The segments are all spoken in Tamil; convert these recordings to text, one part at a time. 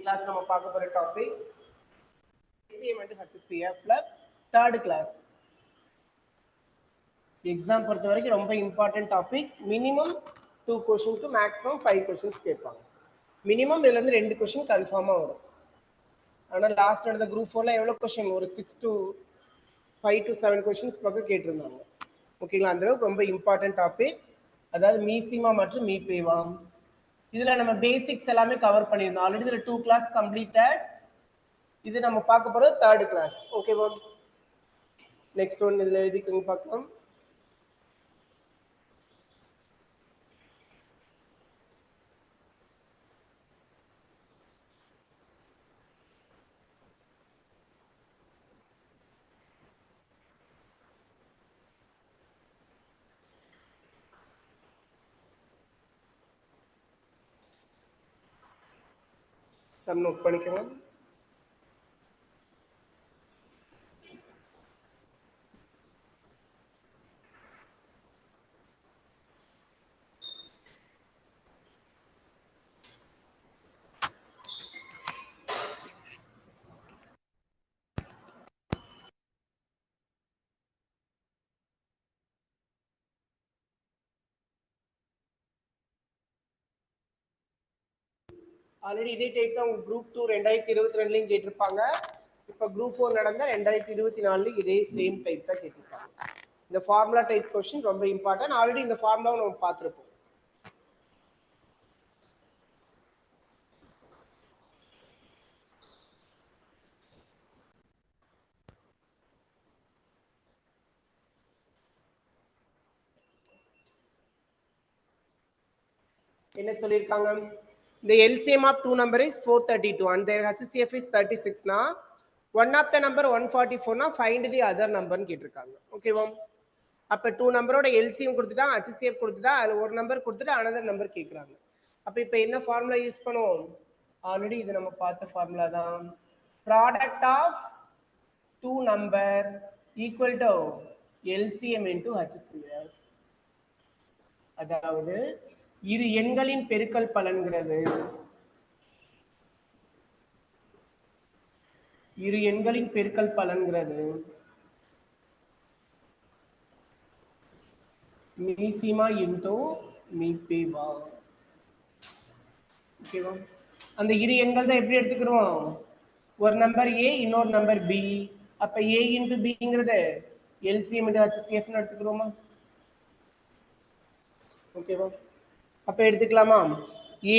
class நம்ம பார்க்க போற topic LCM and HCF third class. Exam பொறுத்த வரைக்கும் ரொம்ப important topic. Minimum 2 question maximum 5 questions கேட்பாங்க. மினிமம் இதுல இருந்து 2 क्वेश्चन கன்ஃபார்மா வரும். ஆனா லாஸ்ட் நடந்த குரூப் 4ல எவ்வளவு क्वेश्चन ஒரு 6 to 5 to 7 क्वेश्चंस பக்கம் கேட்டிருந்தாங்க. ஓகேங்களா? அந்த அளவுக்கு ரொம்ப இம்பார்ட்டன்ட் டாபிக். அதாவது மீசிமா மற்றும் மீபேவா. இதுல நம்ம பேசிக்ஸ் எல்லாமே கவர் பண்ணிருந்தோம். ஆல்ரெடி இதுல 2 கிளாஸ் கம்ப்ளீட்டட். இது நம்ம பார்க்க போறது third கிளாஸ். ஓகேவா? நெக்ஸ்ட் ஒன் இதுல எழுதிக்கங்க பார்க்கலாம். சம் நோட் பண்ணிக்கலாம். ஆல்ரெடி இதே டைப் தான் உங்க குரூப் 2 2022லயும் கேட்டிருப்பாங்க. இப்போ குரூப் 4 நடந்த 2024 இதே சேம் டைப் தான் கேட்டிருப்பாங்க. இந்த ஃபார்முலா டைப் क्वेश्चन ரொம்ப இம்பார்ட்டன்ட். ஆல்ரெடி இந்த ஃபார்முலாவை நம்ம பார்த்திருப்போம். என்ன சொல்லிருக்காங்க? The LCM of two number is 432 and their HCF is 36 னா one of the number 144 னா find the other number னு கேட்டிருக்காங்க. ஓகேவா? அப்ப டூ நம்பரோட LCM கொடுத்துட்டா HCF கொடுத்துட்டா அதுல ஒரு நம்பர் கொடுத்துட்டு another நம்பர் கேக்குறாங்க. அப்ப இப்போ என்ன ஃபார்முலா யூஸ் பண்ணுவோம்? ஆல்ரெடி இது நம்ம பார்த்த ஃபார்முலா தான். Product of two number equal to LCM into HCF. அதாவது இரு எண்களின் பெருக்கல் பலன்கிறது இரு எண்களின் பெருக்கல் பலன்கிறது மீசிமா இன்டோ மீபேவா. ஓகேவா? அந்த இரு எண்கள் தான் எப்படி எடுத்துக்கிறோம்? ஒரு நம்பர் A இன்னொரு நம்பர் B. அப்ப A இன்டு பிங்கிறது LCM இன்டு HCF னு எடுத்துக்கிறோமா? ஓகேவா? அப்ப எடுத்துக்கலாமா?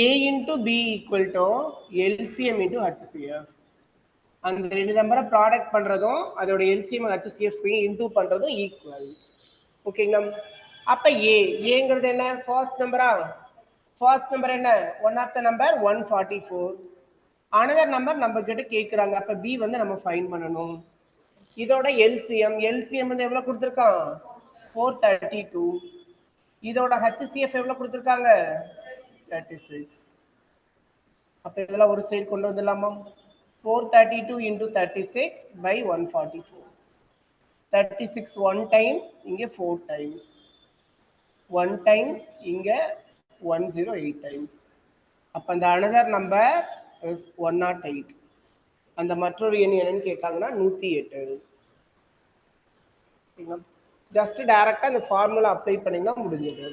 A into B equal to LCM into HCF. அந்த ரெண்டு நம்பரை ப்ராடக்ட் பண்றதும் அதோட LCM HCF இன்டு பண்றதும் ஈக்குவல். ஓகேங்களா? அப்ப ஏங்கிறது என்ன? ஃபர்ஸ்ட் நம்பரா? ஃபர்ஸ்ட் நம்பர் என்ன? One of the number 144. Another number நம்ம கிட்ட கேக்குறாங்க. அப்ப B வந்து நம்ம ஃபைண்ட் பண்ணணும். இதோட LCM வந்து எவ்வளவு கொடுத்திருக்கான்? 432. இதோட HCF எவ்வளவு கொடுத்திருக்காங்க? 36. அப்ப இதெல்லாம் ஒரு சைடு கொண்டு வந்துடலாமா? 432 into 36 by 144. 36 one time, இங்க 4 times. One time, இங்க 108 times. அப்ப அந்த another number is 108. அந்த மற்றொரு எண் என்னன்னு கேட்டாங்கன்னா 108. ஜஸ்ட் டைரக்டா இந்த ஃபார்முலா அப்ளை பண்ணீங்கன்னா முடிஞ்சது.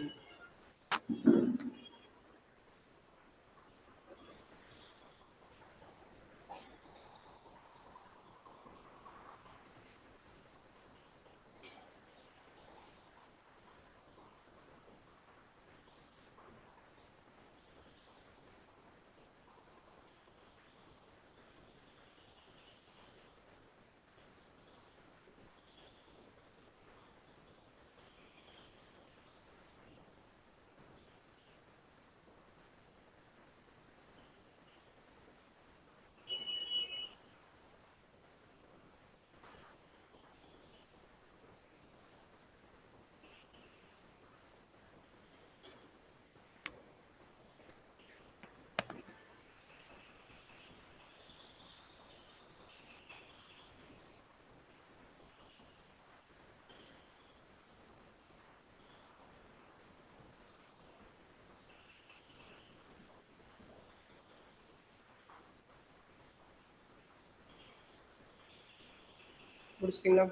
முடிச்சிட்டீங்களா?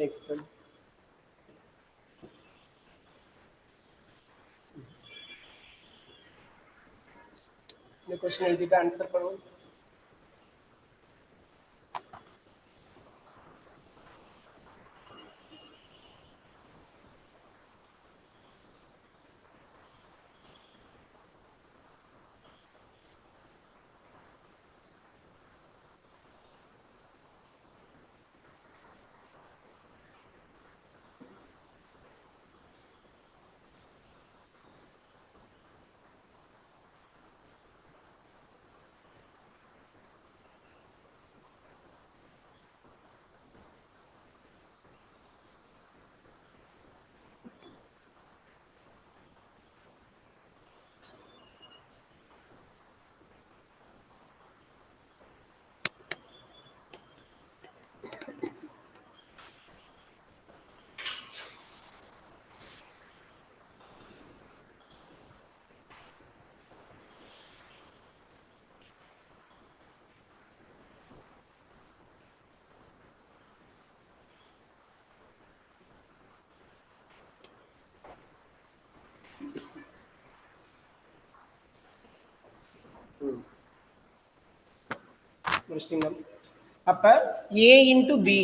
நெக்ஸ்ட் இந்த கொஸ்டின் எழுதிட்டு ஆன்சர் பண்ணுவோம். முடிச்சிட்டீங்களா? அப்ப a into b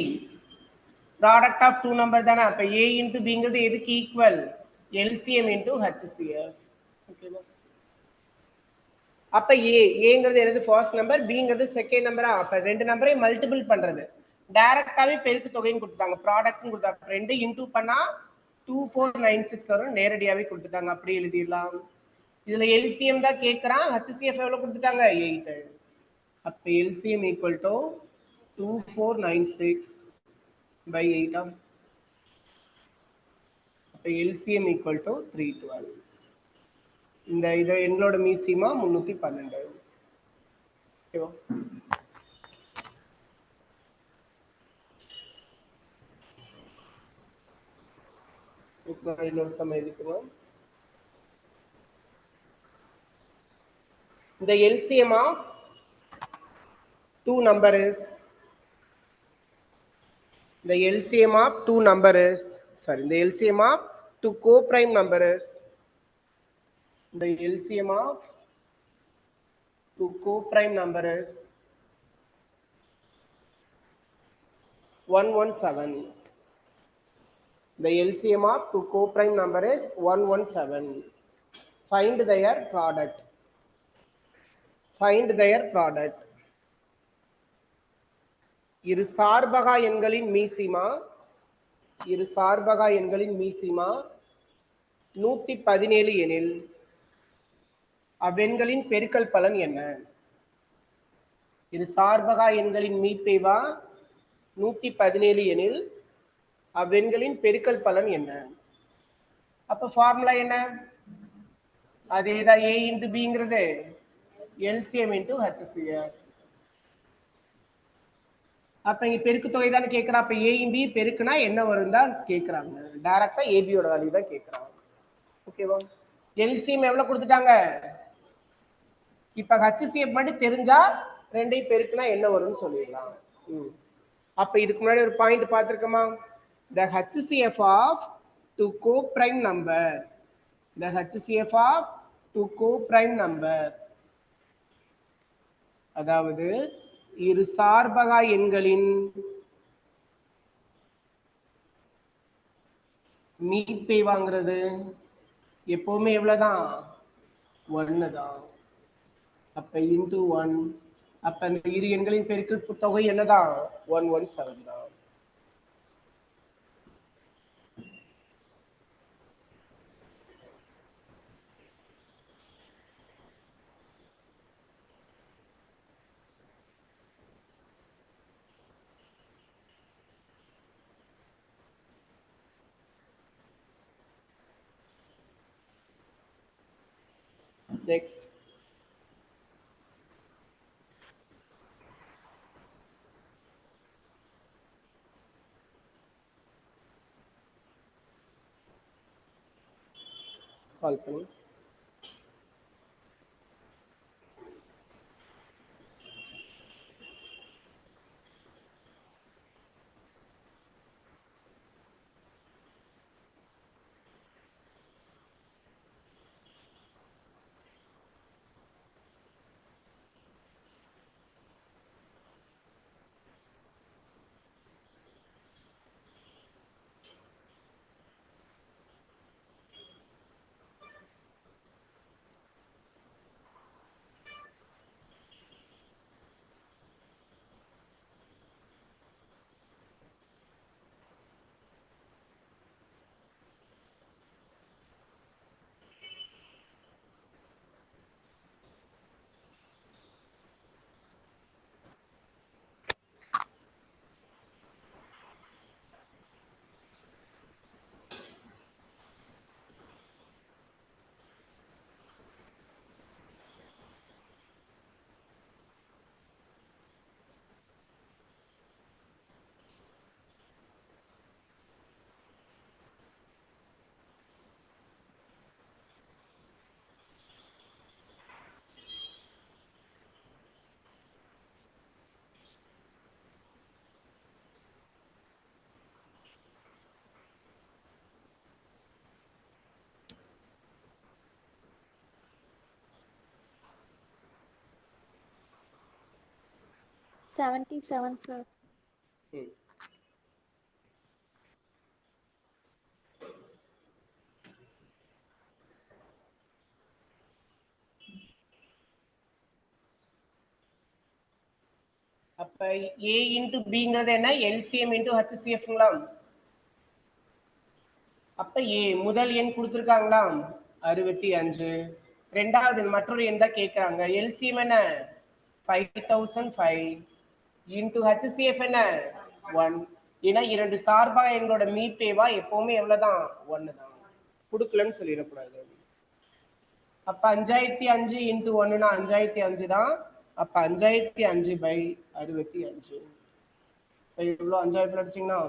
product of two number தானே. அப்ப a into bங்கிறது எதுக்கு ஈக்குவல்? LCM into HCF. ஓகேவா? அப்ப ஏங்கிறது என்னது? ஃபர்ஸ்ட் நம்பர், பிங்கிறது செகண்ட் நம்பரா. அப்ப ரெண்டு நம்பரையும் மல்டிபிள் பண்றது. டைரக்டாவே பெருக்கு தொகைன்னு கொடுத்துட்டாங்க, ப்ராடக்ட்னு கொடுத்தாங்க. ரெண்டு இன்டூ பண்ணா 2496 வரும், நேரடியாவே கொடுத்துட்டாங்க. அப்படி எழுதிடலாம். இதுல எல்சிஎம் தான் கேட்கறான். HCF எவ்வளவு கொடுத்துட்டாங்க? 8. அப்ப எல்சிஎம் ஈக்குவல் டு 2496 by 8. அப்ப எல்சிஎம் ஈக்குவல் டு 312. இந்த இது எங்களோட மீசிமா 312. ஓகேவா? இன்னொரு சமயம் எதுக்குவோம். The LCM of two number is the LCM of two number is sorry the LCM of two co-prime number is the LCM of two co-prime number is 117. The LCM of two co-prime number is 117. Find their product. Find their product. இரு சார்பகா எண்களின் மீசிமா, இரு சார்பகா எண்களின் மீசிமா 117 எனில் அவ்வெண்களின் பெருக்கல் பலன் என்ன? இரு சார்பகா எண்களின் மீப்பேவா 117 எனில் அவ்வெண்களின் பெருக்கல் பலன் என்ன? அப்ப ஃபார்முலா என்ன? அதேதான், a into bங்கிறது LCM into HCF. அப்ப இங்க பெருக்கு தொகை தானே கேட்கறான். அப்ப a b பெருக்குனா என்ன வரும் தான் கேட்கறாங்க. டைரக்டா ஏபியோட வேல்யூ தான் கேட்கறாங்க. ஓகேவா? எல்சிஎம் எவ்வளவு கொடுத்துட்டாங்க? இப்ப HCF மட்டும் தெரிஞ்சா ரெண்டையும் பெருக்குனா என்ன வரும்னு சொல்லிடலாம். அப்ப இதுக்கு முன்னாடி ஒரு point பார்த்திருக்கோமா? The HCF of two co-prime number. The HCF of two co-prime number. அதாவது இரு சார்பகா எண்களின் மீப்பை வாங்குறது எப்பவுமே எவ்வளவுதான்? 1 தான். அப்ப இன்டூ 1. அப்ப அந்த இரு எண்களின் பெருக்கு தொகை என்னதான்? 117 தான். Next. Solve பண்ணி 77, sir. ம். அப்ப A இன்டு பிங்கிறது என்ன? LCM இன்டு HCFங்களா? அப்ப A முதல் எண் கொடுத்துருக்காங்களா? 65. ரெண்டாவது மற்றொரு எண் தான் கேட்கறாங்க. LCM என்ன? 5005 இன்டு HCF என்ன? 1. ஏன்னா இரண்டு சார்பா எங்களோட மீப்பேவா எப்பவுமே எவ்வளவுதான்? 1 தான். கொடுக்கலன்னு சொல்லிடக்கூடாது. அப்ப 5005 இன்டு 1னா 5005 தான். அப்ப 5005/65. இவ்வளவு 5000 அடிச்சீங்கன்னா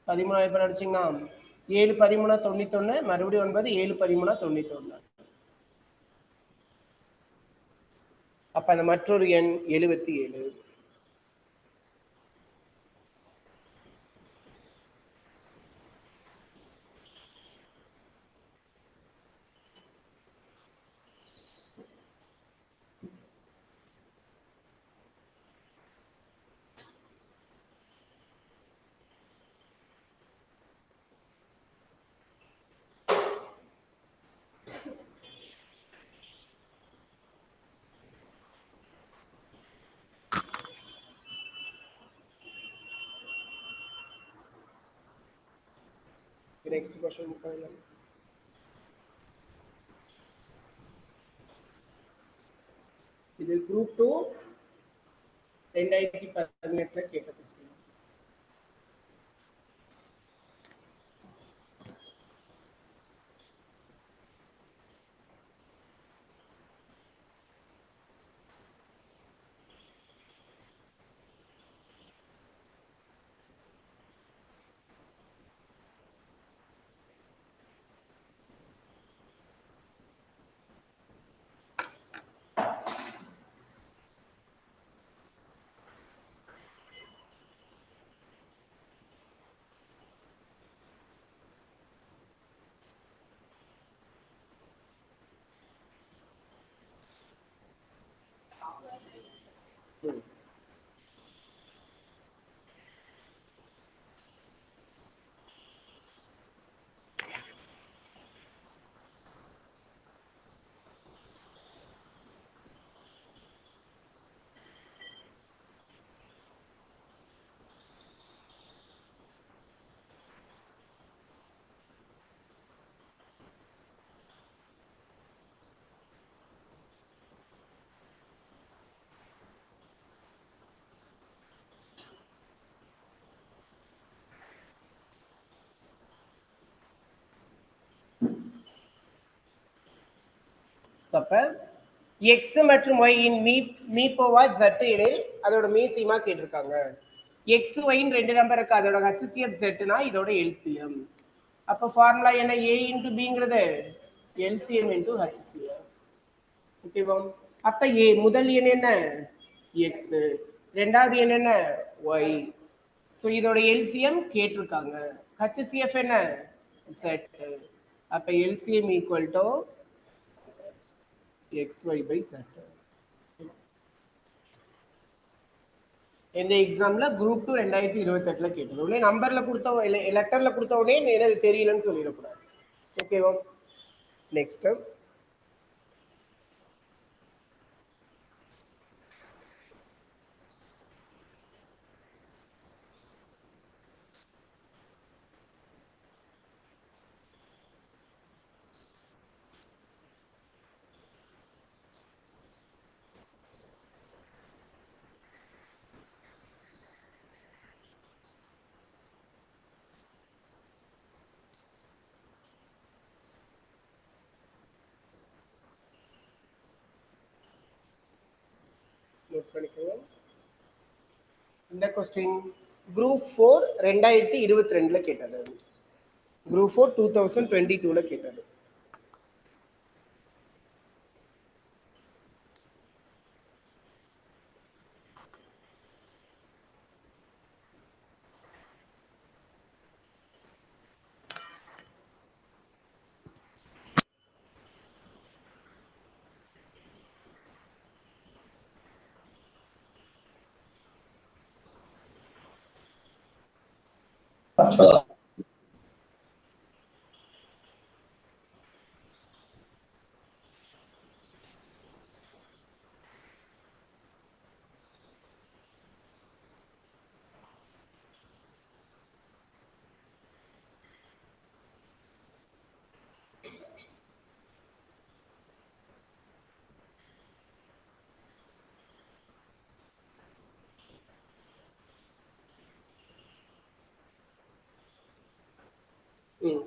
13 அடிச்சீங்கன்னா 7 13 91 மறுபடியும் 9 7 13 91. அப்ப அந்த மற்றொரு எண் 77. நெக்ஸ்ட் क्वेश्चन போகலாம். இது குரூப் 2 2018 கேட்ட கொஸ்டின். அப்ப x மற்றும் y இன் மீப்போவா z எனில் அதோட மீசியமா கேட்டிருக்காங்க. x y இன் ரெண்டு நம்பர் இருக்கு. அதோட HCF z னா இதோட LCM. அப்ப ஃபார்முலா என்ன? a இன்டு பிங்கிறது LCM இன்டு HCF. ஓகேவா? அப்ப a முதல் எண் என்ன? x. ரெண்டாவது எண் என்ன? y. சோ இதோட LCM கேட்டிருக்காங்க. HCF என்ன? z. அப்ப LCM equal to xy/z. இந்த எக்ஸாம்ல குரூப் 2 2028ல கேட்டது. உடனே நம்பர்ல கொடுத்த லெட்டர்ல கொடுத்த உடனே எனக்கு தெரியலன்னு சொல்லிடக்கூடாது. ஓகேவா? நெக்ஸ்ட் நோட் பண்ணிக்கோங்க. இந்த கொஸ்டின் குரூப் 4 2022ல கேட்டது. குரூப் 4 2022ல கேட்டது.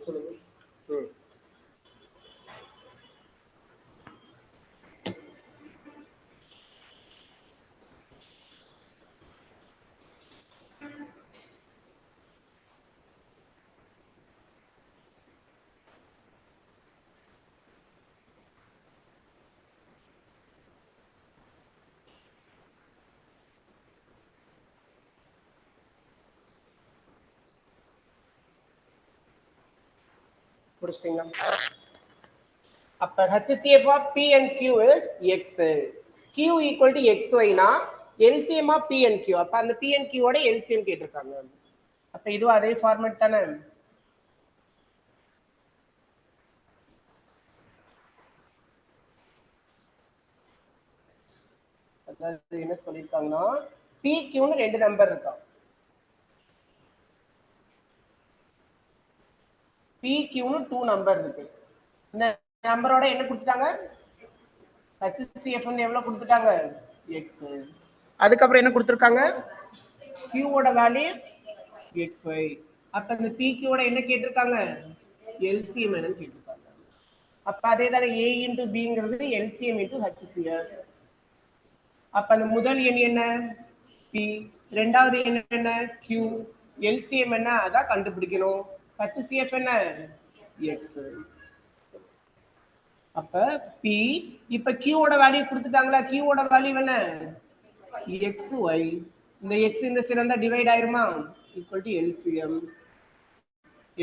சொல்லுங்க. ம் புரிச்சிட்டிங்களா? அப்ப HCF of P and Q is X. Q equal to XY னா LCM of P and Q. அப்ப அந்த P and Q ஓட LCM கேட்டிருக்காங்க. அப்ப இதுவும் அதே ஃபார்மேட் தானே? அதாவது என்ன சொல்லியிருக்காங்கன்னா PQன்னு 2 நம்பர் இருக்கா. PQன்னு 2 நம்பர் இருக்கு. இந்த நம்பரோட என்ன கொடுத்துட்டாங்க? HCF வந்து எவ்வளவு கொடுத்துட்டாங்க? X. அதுக்கப்புறம் என்ன கொடுத்துருக்காங்க? Q ஓட வேல்யூ XY. அப்ப இந்த PQ ஓட என்ன கேட்டிருக்காங்க? LCM என்னன்னு கேட்டிருக்காங்க. அப்ப அதே தானே A into Bங்கிறது LCM into HCF. அப்ப அந்த முதல் எண் என்ன? P. ரெண்டாவது எண் என்ன? Q. LCM என்ன? அதான் கண்டுபிடிக்கணும். HCF என்ன? X. அப்ப P இப்ப Q ஓட வேல்யூ கொடுத்துட்டாங்களா? Q ஓட வேல்யூ என்ன? XY. இந்த X இந்த சிறந்த டிவைட் ஆயிருமா? Equal to LCM.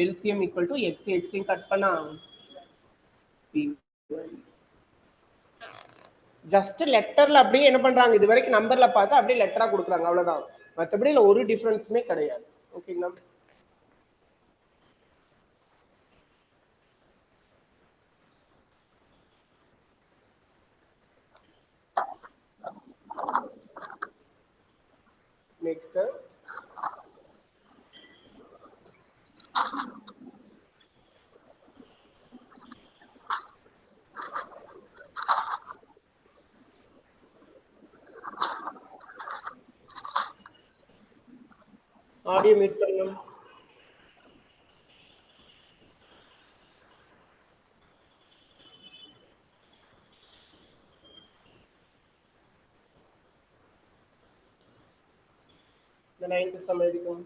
LCM equal to X. X cut பண்ணா P. ஜஸ்ட் லெட்டர்ல அப்படியே என்ன பண்றாங்க? இது வரைக்கும் நம்பர்ல பார்த்தா அப்படியே லெட்டரா கொடுக்குறாங்க, அவ்வளவுதான். மற்றபடி இதுல ஒரு டிஃபரன்ஸுமே கிடையாது. ஓகேங்களா? நெக்ஸ்ட் ஆடியோ மீட் பண்ணுங்க. இந்த 9th சம் எழுதிக்கும்.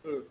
ம்.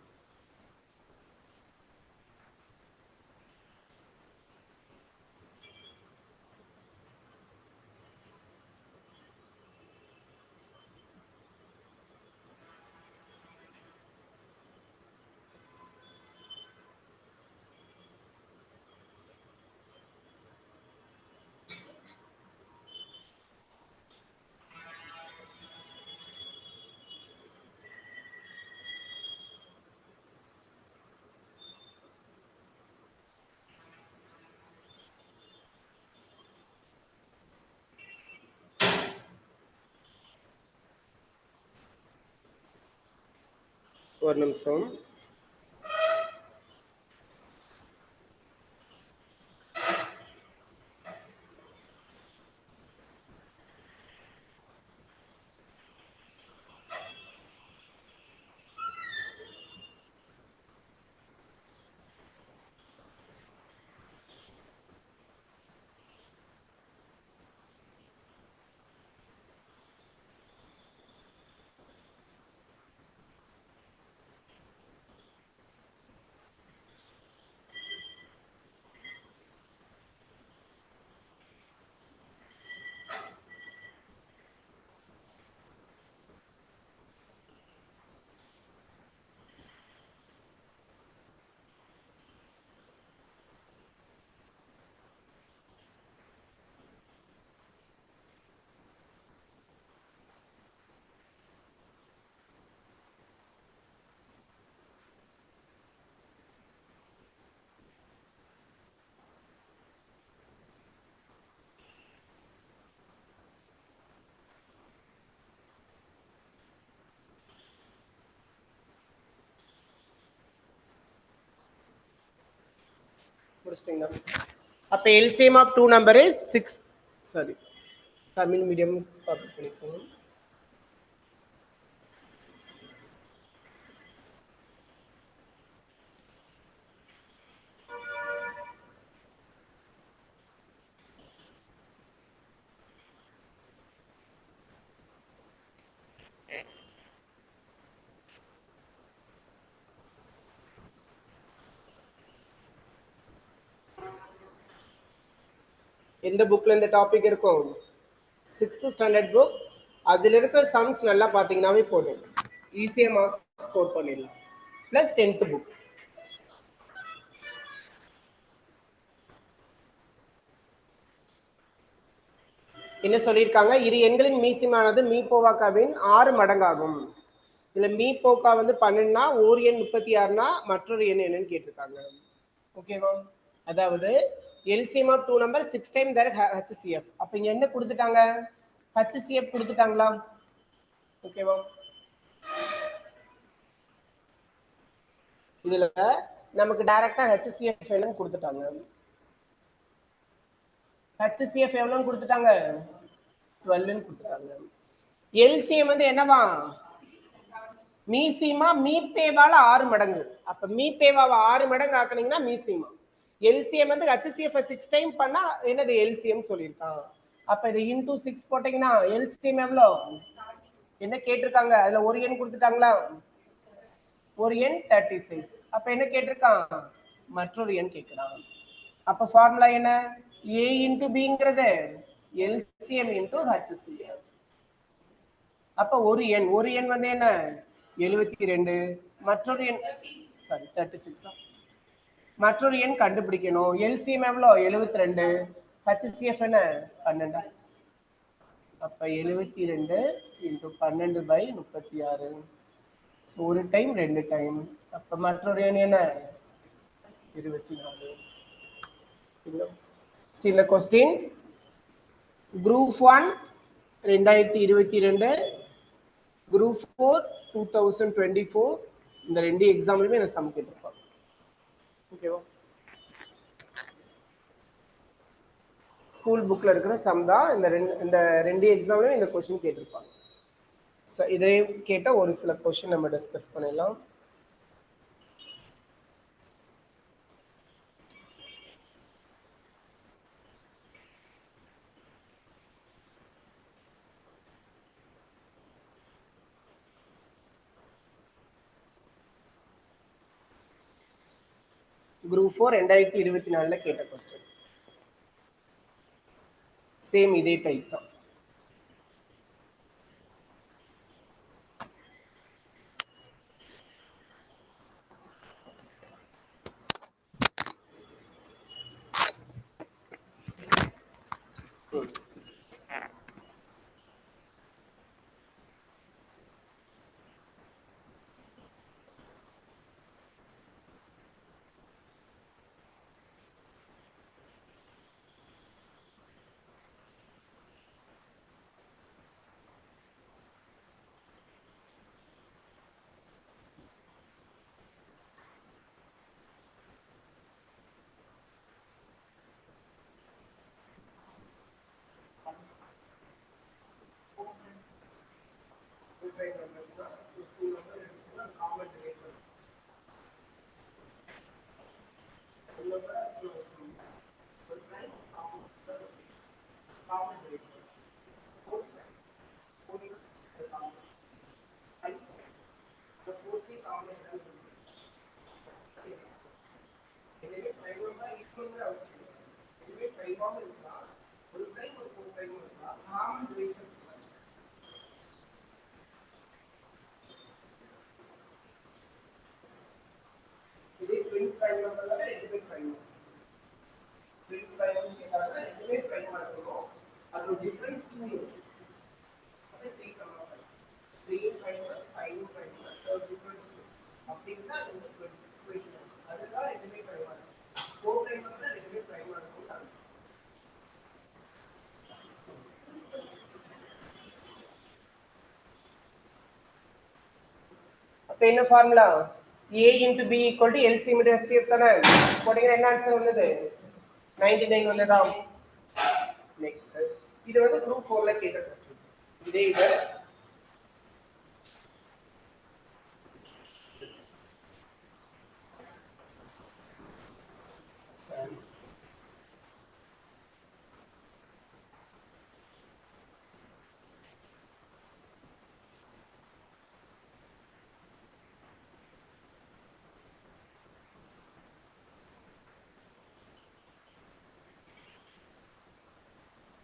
ஒரு நிமிஷம். முடிச்சிட்டீங்களா? அப்ப LCM of two number is 6. Sorry, Tamil medium copy பண்ணிக்கோங்க. எந்த புக்ல இந்த டாபிக் இருக்கும்? 6th standard book. அதுல இருக்கிற சம்ஸ் நல்லா பாத்தீங்கன்னாவே போதும், ஈஸியா மார்க் ஸ்கோர் பண்ணிடலாம். Plus 10th book. என்ன சொல்லியிருக்காங்க? இரு எண்களின் மீசிமானது மீபோவாக்காவின் 6 மடங்காகும். இதுல மீபோக்கா வந்து 12னா, ஒரு எண் 36னா மற்றொரு எண் என்னன்னு கேட்டிருக்காங்க. ஓகேவா? அதாவது LCM of two number 6 time தர் HCF. அப்ப இங்க என்ன கொடுத்துட்டாங்க? HCF கொடுத்துட்டாங்களா? ஓகேவா? இதுல நமக்கு டைரக்டா HCF என்னன்னு கொடுத்துட்டாங்க. HCF எவ்வளவுன்னு கொடுத்துட்டாங்க? 12ன்னு கொடுத்துட்டாங்க. எல்சிஎம் வந்து என்னவா? மீசிமா மீபேவால 6 மடங்கு. அப்ப மீபேவாவை 6 மடங்கு ஆக்குனீங்கன்னா மீசிமா. எல்சிஎம் வந்து HCF 6 டைம் பண்ணா என்னது எல்சிஎம் சொல்லியிருக்கான். அப்ப இது இன்டூ 6 போட்டீங்கன்னா எல்சிஎம் எவ்வளோ? என்ன கேட்டிருக்காங்க? அதுல ஒரு எண் கொடுத்துட்டாங்களா? ஒரு எண் 36. அப்ப என்ன கேட்டிருக்கான்? மற்றொரு எண் கேட்கிறான். அப்ப ஃபார்முலா என்ன? A இன்டூ பிங்கிறது எல்சிஎம் இன்டூ HCF. அப்ப ஒரு எண் வந்து என்ன? 72. மற்றொரு எண் சாரி 36. மற்றொரு எண் கண்டுபிடிக்கணும். எல்சிஎம் எவ்வளோ? 72. HCF என்ன? 12. அப்ப 72 இன்டூ 12/36. ஒரு டைம் 2 டைம். அப்ப மற்றொரு எண் என்ன? 24. சில கொஸ்டின் குரூப் 1 2022, குரூப் 4 2024, இந்த ரெண்டு எக்ஸாம்லயுமே இந்த சம் கேட்டிருப்பாங்க. ஓகேவா? ஸ்கூல் புக்ல இருக்கிற சம் தான் இந்த ரெண்டு எக்ஸாம்லயும் இந்த கொஸ்டின் கேட்டிருப்பாங்க. இதை கேட்ட ஒரு சில கொஸ்டின் நம்ம டிஸ்கஸ் பண்ணிடலாம். குரூப் 4 2024 கேட்ட கொஸ்டின். சேம் இதே டைப் தான். என்ன formula? A into B equal to LCM into HCF தானே? போட்டீங்கன்னா என்ன ஆன்சர் வந்தது? 99 வந்ததா? நெக்ஸ்ட் இது வந்து குரூப் 4ல கேட்ட क्वेश्चन. இதே இது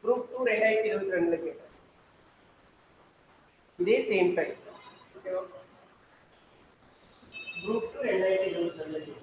குரூப் 2 2022ல கேட்ட. இதே சேம் டைப். ஓகேவா? குரூப் 2 2022ல கேட்ட.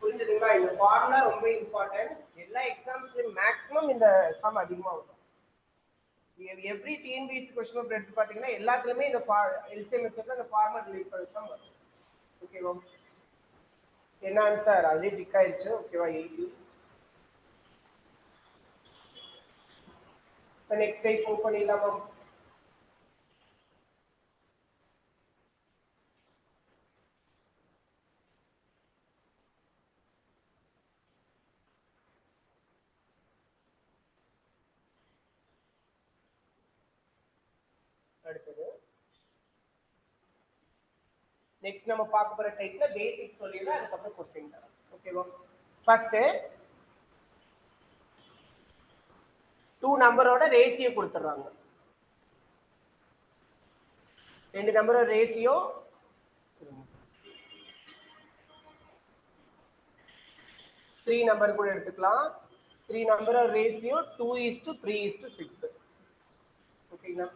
புரிஞ்சுதுங்களா? இந்த ஃபார்முலா ரொம்ப இம்பார்ட்டன்ட். எல்லா எக்ஸாம்ஸ்லயும் மேக்ஸிமம் இந்த சம் அதிகமா வரும். எவ்ரி டிஎன்பிஎஸ்சி கொஸ்டின் பேப்பர் எடுத்து பாத்தீங்கன்னா எல்லாத்துலயுமே இந்த எல்சிஎம் மெத்தட்ல இந்த ஃபார்முலா ரிலேட் பண்ணி தான் வரும். ஓகேவா? என்ன ஆன்சர்? அதே டிக் ஆயிடுச்சு. ஓகேவா? 80. இப்போ நெக்ஸ்ட் டைப் மூவ் பண்ணிடலாமா? அடுத்தது நெக்ஸ்ட் நம்ம பார்க்க போற டைப்ல பேசிக் சொல்லிடலாம், அதுக்கப்புறம் கொஸ்டின் தரோம். ஓகேவா? ஃபர்ஸ்ட் 2 நம்பரோட ரேஷியோ கொடுத்துறாங்க. ரெண்டு நம்பரோட ரேஷியோ 3 நம்பர் கூட எடுத்துக்கலாம். 3 நம்பரோட ரேஷியோ 2:3:6. ஓகேங்களா?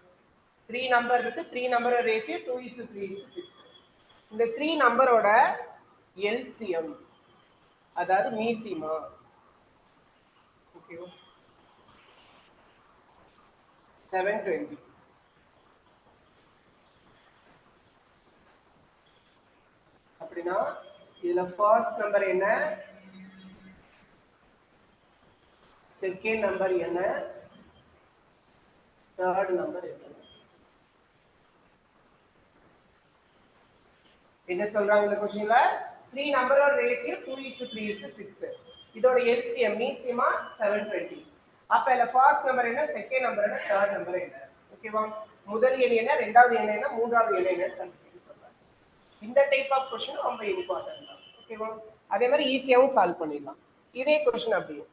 3 நம்பர் இருக்கு. 3 நம்பரோட ரேஷியோ 2:3:6. இந்த 3 நம்பரோட எல்சிஎம் அதாவது மீசிமா. ஓகேவா? 720. அப்படின்னா இதுல ஃபர்ஸ்ட் நம்பர் என்ன, செகண்ட் நம்பர் என்ன, தேர்ட் நம்பர் என்ன சொல்றாங்க இந்த क्वेश्चनல 3 நம்பரோட ரேஷியோ 2:3:6 இதோட எல்சிஎம் மீசியமா 720 அப்ப இந்த ஃபர்ஸ்ட் நம்பர் என்ன செகண்ட் நம்பர் என்ன தேர்ட் நம்பர் என்ன ஓகேவா முதல் எண் என்ன இரண்டாவது எண் என்ன மூன்றாவது எண் என்ன கண்டுபிடிக்க சொல்றாங்க இந்த டைப் ஆஃப் क्वेश्चन ரொம்ப இம்பார்ட்டன்ட் தான் ஓகேவா அதே மாதிரி ஈஸியாவும் சால்வ் பண்ணிடலாம் இதே क्वेश्चन அப்படியே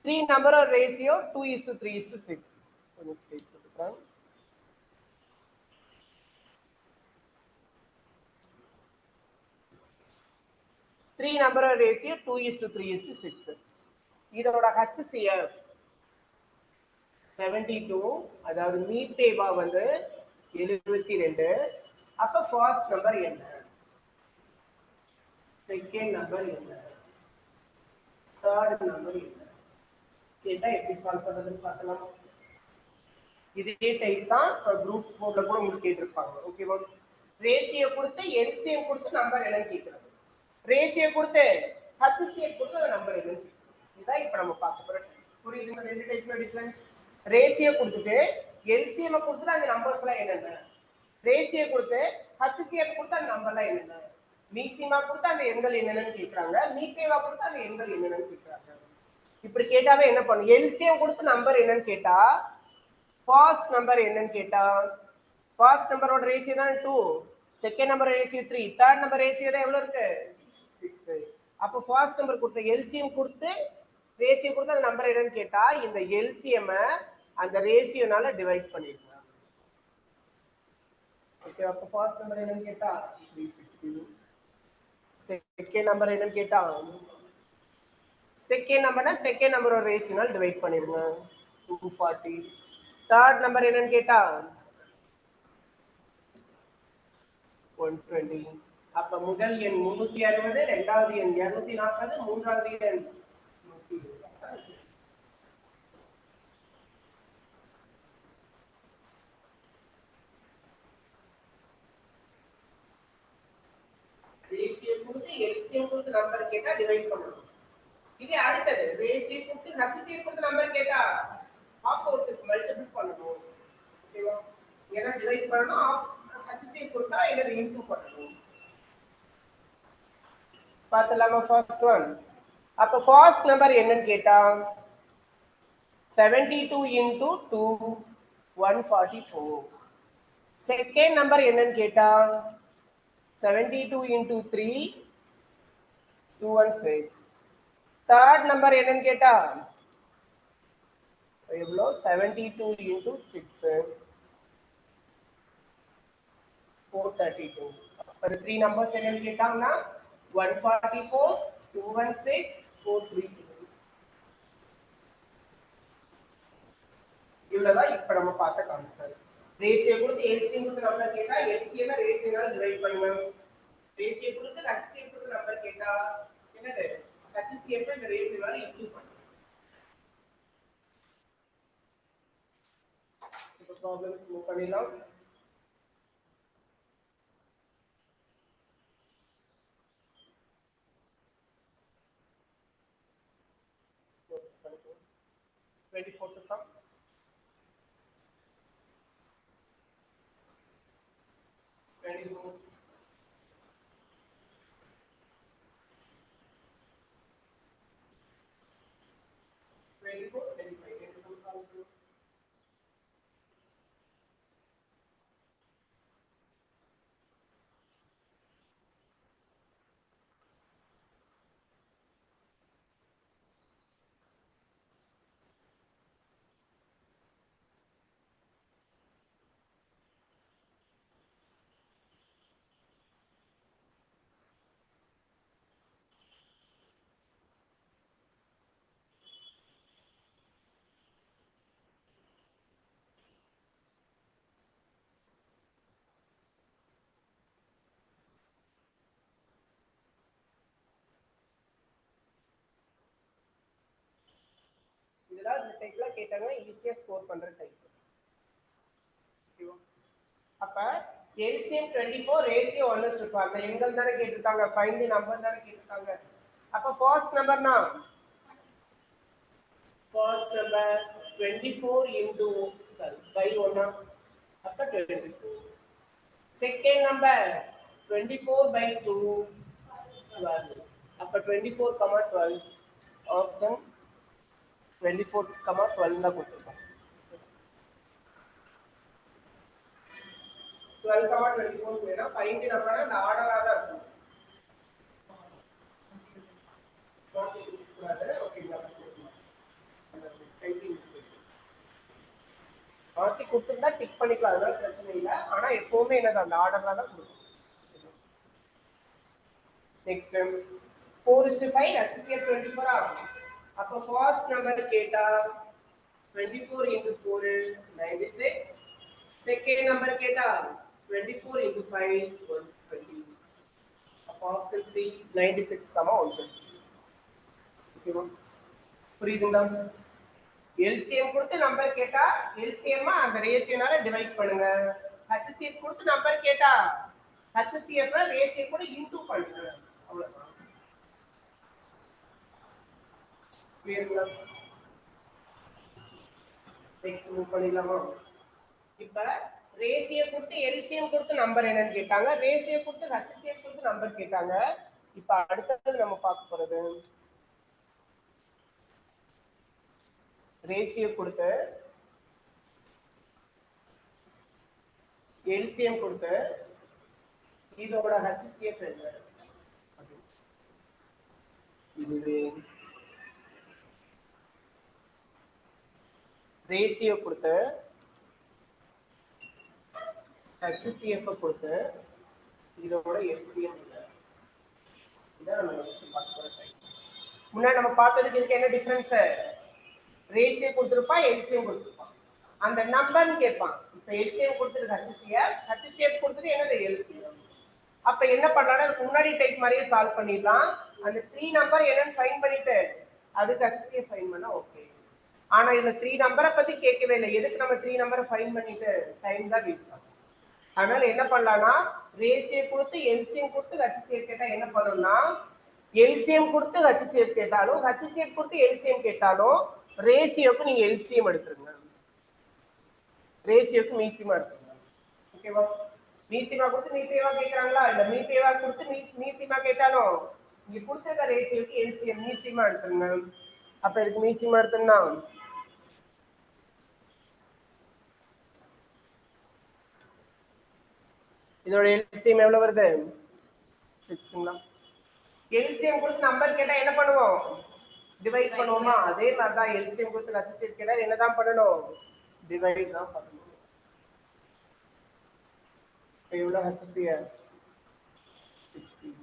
3 நம்பரோட ரேஷியோ 2:3:6 கொஞ்சம் ஸ்பேஸ் கொடுக்குறேன் 3 number ratio 2:3:6 இதோட HCF 72 அதாவது மீட் டேவா வந்து 72 அப்ப ஃபர்ஸ்ட் நம்பர் என்ன செகண்ட் நம்பர் என்ன தேர்ட் நம்பர் என்ன கேட்டா எப்படி சால்வ் பண்றதுன்னு பார்க்கலாம் இதே டைப் தான் குரூப் 4ல கூட உங்களுக்கு கேட்டிருப்பாங்க ஓகேவா ரேஷியோ கொடுத்து எல்சிஎம் கொடுத்து நம்பர் என்னன்னு கேக்குறாங்க ரேஷியோ கொடுத்து HCF கொடுத்து அந்த நம்பர் என்னன்னு இதான் இப்போ நம்ம பார்க்க போறோம் புரியுதுங்க ரெண்டு டைப்ல டிஃபரன்ஸ் ரேஷியோ கொடுத்துட்டு எல்சிஎம் கொடுத்துட்டு அந்த நம்பர்ஸ்லாம் என்னென்ன ரேஷியோ கொடுத்து HCF கொடுத்து அந்த நம்பர்லாம் என்னென்ன மீசிமா கொடுத்து அந்த எண்கள் என்னென்னு கேட்கறாங்க மீபேவா கொடுத்து அந்த எண்கள் என்னென்னு கேட்கறாங்க இப்படி கேட்டாவே என்ன பண்ணும் எல்சிஎம் கொடுத்து நம்பர் என்னன்னு கேட்டா ஃபர்ஸ்ட் நம்பர் என்னன்னு கேட்டா ஃபர்ஸ்ட் நம்பரோட ரேஷியோ தான் 2 second number ratio 3 third number ratio தான் எவ்வளவு இருக்கு 6 அப்ப ஃபர்ஸ்ட் நம்பர் கொடுத்த எல்சிஎம் கொடுத்து ரேஷியோ கொடுத்து அந்த நம்பர் என்னன்னு கேட்டா இந்த எல்சிஎம் அந்த ரேஷியோனால டிவைட் பண்ணிடலாம் ஓகே அப்ப ஃபர்ஸ்ட் நம்பர் என்னன்னு கேட்டா 360 செகண்ட் நம்பர் என்னன்னு கேட்டா செகண்ட் நம்பர்னா செகண்ட் நம்பரோட ரேஷியோனால டிவைட் பண்ணிடுங்க 240 தேர்ட் நம்பர் என்னன்னு கேட்டா 120 அப்ப முதல் எண் 360 இரண்டாவது எண் 240 மூன்றாவது எண் 120 ரேஷியோ கொடுத்து எல்சிஎம் கொடுத்து நம்பர் கேட்டா டிவைட் பண்ணணும் இதே அடுத்தது ரேஷியோ கொடுத்து HCF கொடுத்து நம்பர் கேட்டா ஆப்போசிட் மல்டிபிள் பண்ணணும் ஓகேவா ஏன்னா டிவைட் பண்ணனும் HCF கொடுத்தா என்னது இன்டு பண்ணணும் பார்த்தலாமா ஃபர்ஸ்ட் ஒன் அப்ப ஃபர்ஸ்ட் நம்பர் என்னன்னு கேட்டா 72 into 2 144 செகண்ட் நம்பர் என்னன்னு கேட்டா 72 into 3 216 தேர்ட் நம்பர் என்னன்னு கேட்டா எவ்வளோ 72 into 6 432 அப்ப 3 நம்பர்ஸ் என்னன்னு கேட்டாங்கன்னா 144 216 432 இவ்வளவுதான் இப்ப நம்ம பார்த்த கான்செப்ட் ரேஷியோ கொடுத்து எல்சிஎம் கொடுத்து நம்பர் கேட்டா எல்சிஎம் ரேஷியோனால டிவைட் பண்ணுவோம் ரேஷியோ கொடுத்து HCF கொடுத்து நம்பர் கேட்டா என்னது HCF இந்த ரேஷியோனால இன்க்ளூட் பண்ணுவோம் இப்போ ப்ராப்ளம்ஸ் மூவ் பண்ணிடலாம் ready for the sum 24 25 sum solve करो இதெல்லாம் இந்த டைப்ல கேட்டாங்கன்னா ஈஸியா ஸ்கோர் பண்ற டைப் ஓகேவா அப்ப LCM 24 ரேஷியோ 1:2 அந்த எண்கள் தானே கேட்டிருக்காங்க ஃபைண்ட் தி நம்பர் தானே கேட்டிருக்காங்க அப்ப ஃபர்ஸ்ட் நம்பர்னா ஃபர்ஸ்ட் நம்பர் 24 into by 1 அப்ப 24. Second number 24 by 2 12. அப்ப 24, 12 option 24, 12 தான் கொடுத்துருக்கோம். 12, 24 வேணா find number அந்த ஆர்டரா தான் இருக்கும். மாத்தி கூடாது. ஓகேங்களா? Typing mistake. மாத்தி கொடுத்துருந்தா டிக் பண்ணிக்கலாம், அதனால பிரச்சனை இல்லை. ஆனா எப்பவுமே என்னது அந்த ஆர்டர்ல தான் கொடுக்கும். நெக்ஸ்ட் 4:5 HCF 24 ஆகும். அப்போ ஃபர்ஸ்ட் நம்பர் கேட்டா 24 into 4 96. செகண்ட் நம்பர் கேட்டா 24 into 5 120. அப்போ ஆப்ஷன் சி 96, 120. ஓகேவா? புரியுதுங்களா? எல்சிஎம் கொடுத்து நம்பர் கேட்டா எல்சிஎம் அந்த ரேஷியோனால டிவைட் பண்ணுங்க. ஹெச்சிஎஃப் கொடுத்து நம்பர் கேட்டா ஹெச்சிஎஃப் ரேஷியோ கூட இன்டு பண்ணுங்க. அவ்வளவுதான். கிளியருங்களா? நெக்ஸ்ட் மூவ் பண்ணிடலாமா? இப்ப ரேஷியோ கொடுத்து எல்சிஎம் கொடுத்து நம்பர் என்னன்னு கேட்டாங்க, ரேஷியோ கொடுத்து ஹெச்சிஎஃப் கொடுத்து நம்பர் கேட்டாங்க. இப்ப அடுத்தது நம்ம பார்க்க போறது ரேஷியோ கொடுத்து எல்சிஎம் கொடுத்து இதோட ஹெச்சிஎஃப் என்ன, இதுவே ரேஷியோ கொடுத்து HCF கொடுத்து இதோட LCM இல்லை. இதான் நம்ம நெக்ஸ்ட் பார்க்க போற டைம். முன்னாடி நம்ம பார்த்ததுக்கு இதுக்கு என்ன டிஃபரன்ஸ்? ரேஷியோ கொடுத்துருப்பா, LCM கொடுத்துருப்பான். அந்த நம்பர்னு கேட்பான். இப்போ LCM கொடுத்துருக்கு HCF கொடுத்துட்டு என்னது LCM. அப்ப என்ன பண்ணலாம், அதுக்கு முன்னாடி டைப் மாதிரியே சால்வ் பண்ணிடலாம். அந்த 3 நம்பர் என்னன்னு ஃபைண்ட் பண்ணிட்டு அதுக்கு HCF ஃபைண்ட் பண்ணா ஓகே. ஆனா இந்த 3 நம்பரை பத்தி கேட்கவே இல்லை. எதுக்கு நம்ம 3 நம்பரை ஃபைண்ட் பண்ணிட்டு டைம் தான் வேஸ்ட் ஆகும். அதனால என்ன பண்ணலாம்னா ரேஷியோ கொடுத்து எல்சிஎம் கொடுத்து HCF கேட்டா என்ன பண்ணணும்னா எல்சிஎம் கொடுத்து HCF கேட்டாலும் HCF கொடுத்து எல்சிஎம் கேட்டாலும் ரேஷியோக்கு நீங்க எல்சிஎம் எடுத்துருங்க, ரேஷியோக்கு மீசிமா எடுத்துருங்க. ஓகேவா? மீசிமா கொடுத்து மீபேவா கேட்கறாங்களா, இல்ல மீபேவா கொடுத்து மீசிமா கேட்டாலும் இங்க கொடுத்துருக்க ரேஷியோக்கு எல்சிஎம் மீசிமா எடுத்துருங்க. அப்ப இதுக்கு மீசிமா எடுத்தோம்னா இதோட எல்சிஎம் எவ்வளவு வருது? 6ங்களா? எல்சிஎம் கொடுத்து நம்பர் கேட்டா என்ன பண்ணுவோம்? டிவைட் பண்ணுவோமா? அதே மாதிரி தான் எல்சிஎம் கொடுத்து HCF கேட்டா என்னதான் பண்ணணும்? டிவைட் தான் பண்ணணும். எவ்வளவு HCF? 60.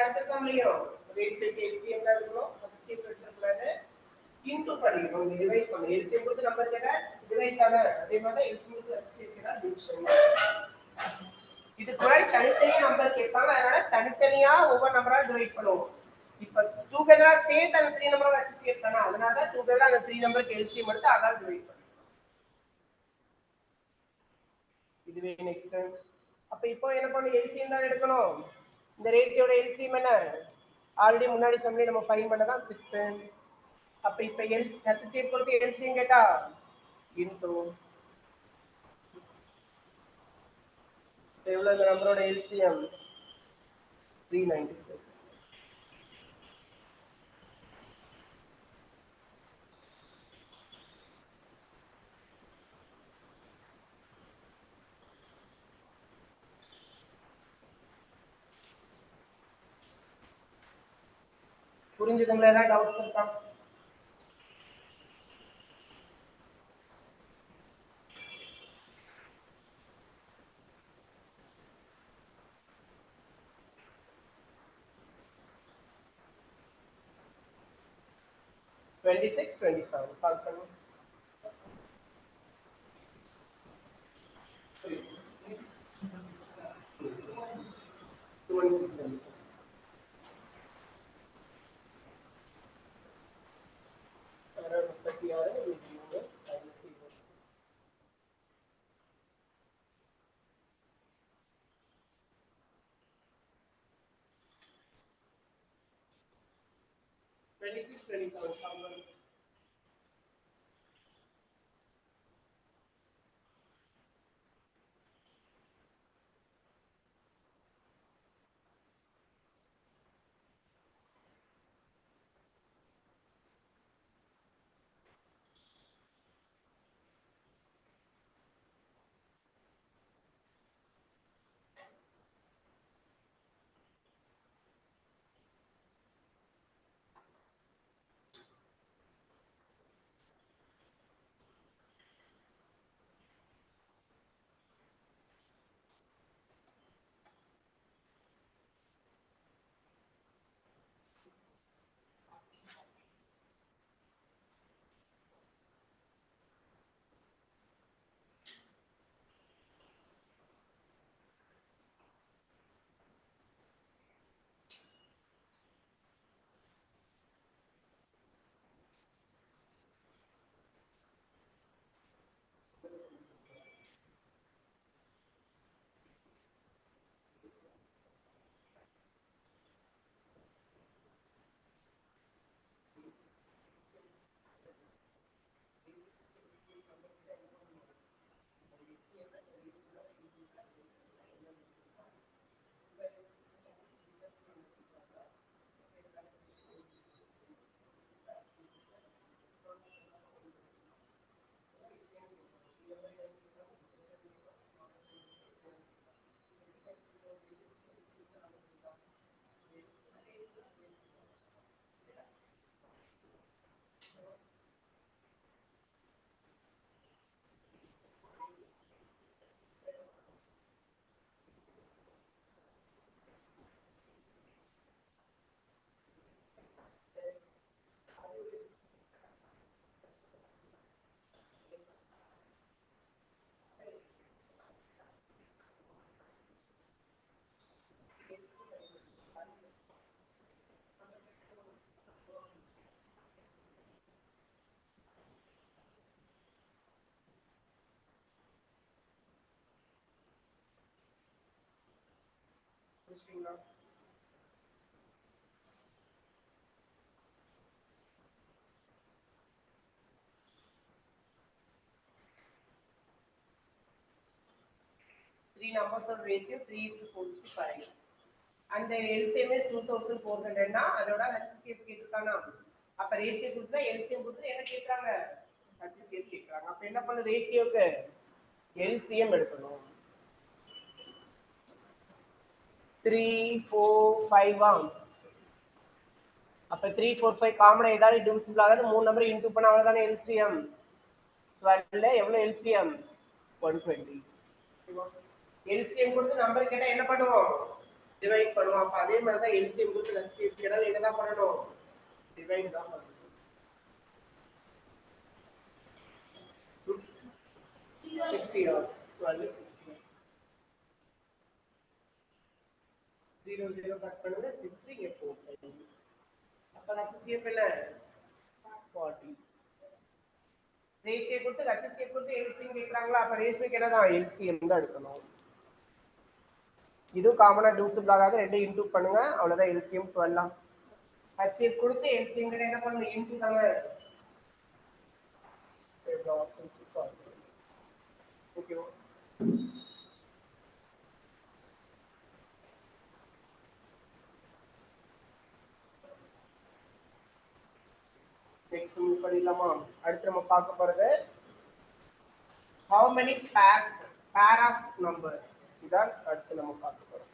அடுத்த சம்லையும் ரேஷியோக்கு எல்சிஎம் தான் இருக்கணும், HCF எடுத்துக்கூடாது. இன்டு பண்ணிக்கணும், டிவைட் பண்ணணும். எல்சிஎம் கொடுத்து நம்பர் கேட்டா டிவைட் தானே, அதே மாதிரி எல்சிஎம் கொடுத்து HCF கேட்டா டிவிஷன். இதுக்கு முன்னாடி தனித்தனியா நம்பர் கேட்பாங்க, அதனால தனித்தனியா ஒவ்வொரு நம்பரா டிவைட் பண்ணுவோம். இப்ப டுகெதரா சேர்த்து அந்த 3 நம்பர் HCF தானே, அதனால தான் டுகெதரா அந்த 3 நம்பருக்கு எல்சிஎம் எடுத்து அதான் டிவைட் பண்ணுவோம். இதுவே நெக்ஸ்ட். அப்ப இப்போ என்ன பண்ணணும்? எல்சிஎம் தான் எடுக்கணும். இந்த ரேஷியோட எல்சிஎம் என்ன? ஆல்ரெடி முன்னாடி சம்லயே நம்ம ஃபைண்ட் பண்ணதான் 6. அப்ப இப்ப HCF கொடுத்து எல்சிஎம் கேட்டா இன்டு எவ்வளவு இந்த நம்பரோட எல்சிஎம்? 396. புரிஞ்சுதுங்களா? ஏதாவது டவுட்ஸ் இருக்கா? $26, $27 சால்வ் பண்ணுங்க. 26, 27 someone. முடிச்சிட்டீங்களா? Three numbers of ratio 3:4:5. And the LCM is 2400 னா அதோட HCF கேட்டிருக்கானா? அப்ப ரேஷியோ கொடுத்தா LCM கொடுத்தா என்ன கேக்குறாங்க? HCF கேக்குறாங்க. அப்ப என்ன பண்ணு ரேஷியோக்கு LCM எடுக்கணும். 3 4 5 ஆ? அப்ப 3 4 5 காமனா ஏதாவது டிவிசிபிள் ஆகாது. மூணு நம்பர் இன்டு பண்ணா அவ்வளவுதானே LCM. 12 எவ்வளவு LCM? 120. LCM கொடுத்து நம்பர் கேட்டா என்ன பண்ணுவோம்? டிவைட் பண்ணுவோம். அப்ப அதே மாதிரி தான் LCM கொடுத்து HCF கேட்டாலும் என்ன தான் பண்ணணும்? டிவைட் தான் பண்ணணும். 60 or 12 60. 0 0 கட் பண்ணுங்க 6 இங்க 4 times. அப்ப HCF என்ன? 40. ரேஷியோ கொடுத்து HCF கொடுத்து LCM கேக்குறாங்களா? அப்ப ரேஷியோக்கு என்னதான் LCM தான் எடுக்கணும். இது காமனா டிவிசிபிள் ஆகாது. ரெண்டு இன்டு பண்ணுங்க அவ்வளவுதான் LCM 12. HCF கொடுத்து LCM என்ன பண்ணணும்? இன்டு தாங்க. ஓகேவா? நெக்ஸ்ட் மூவ் பண்ணிடலாமா? அடுத்து நம்ம பார்க்க போறது how many pair of numbers இதான் அடுத்து நம்ம பார்க்க போறோம்.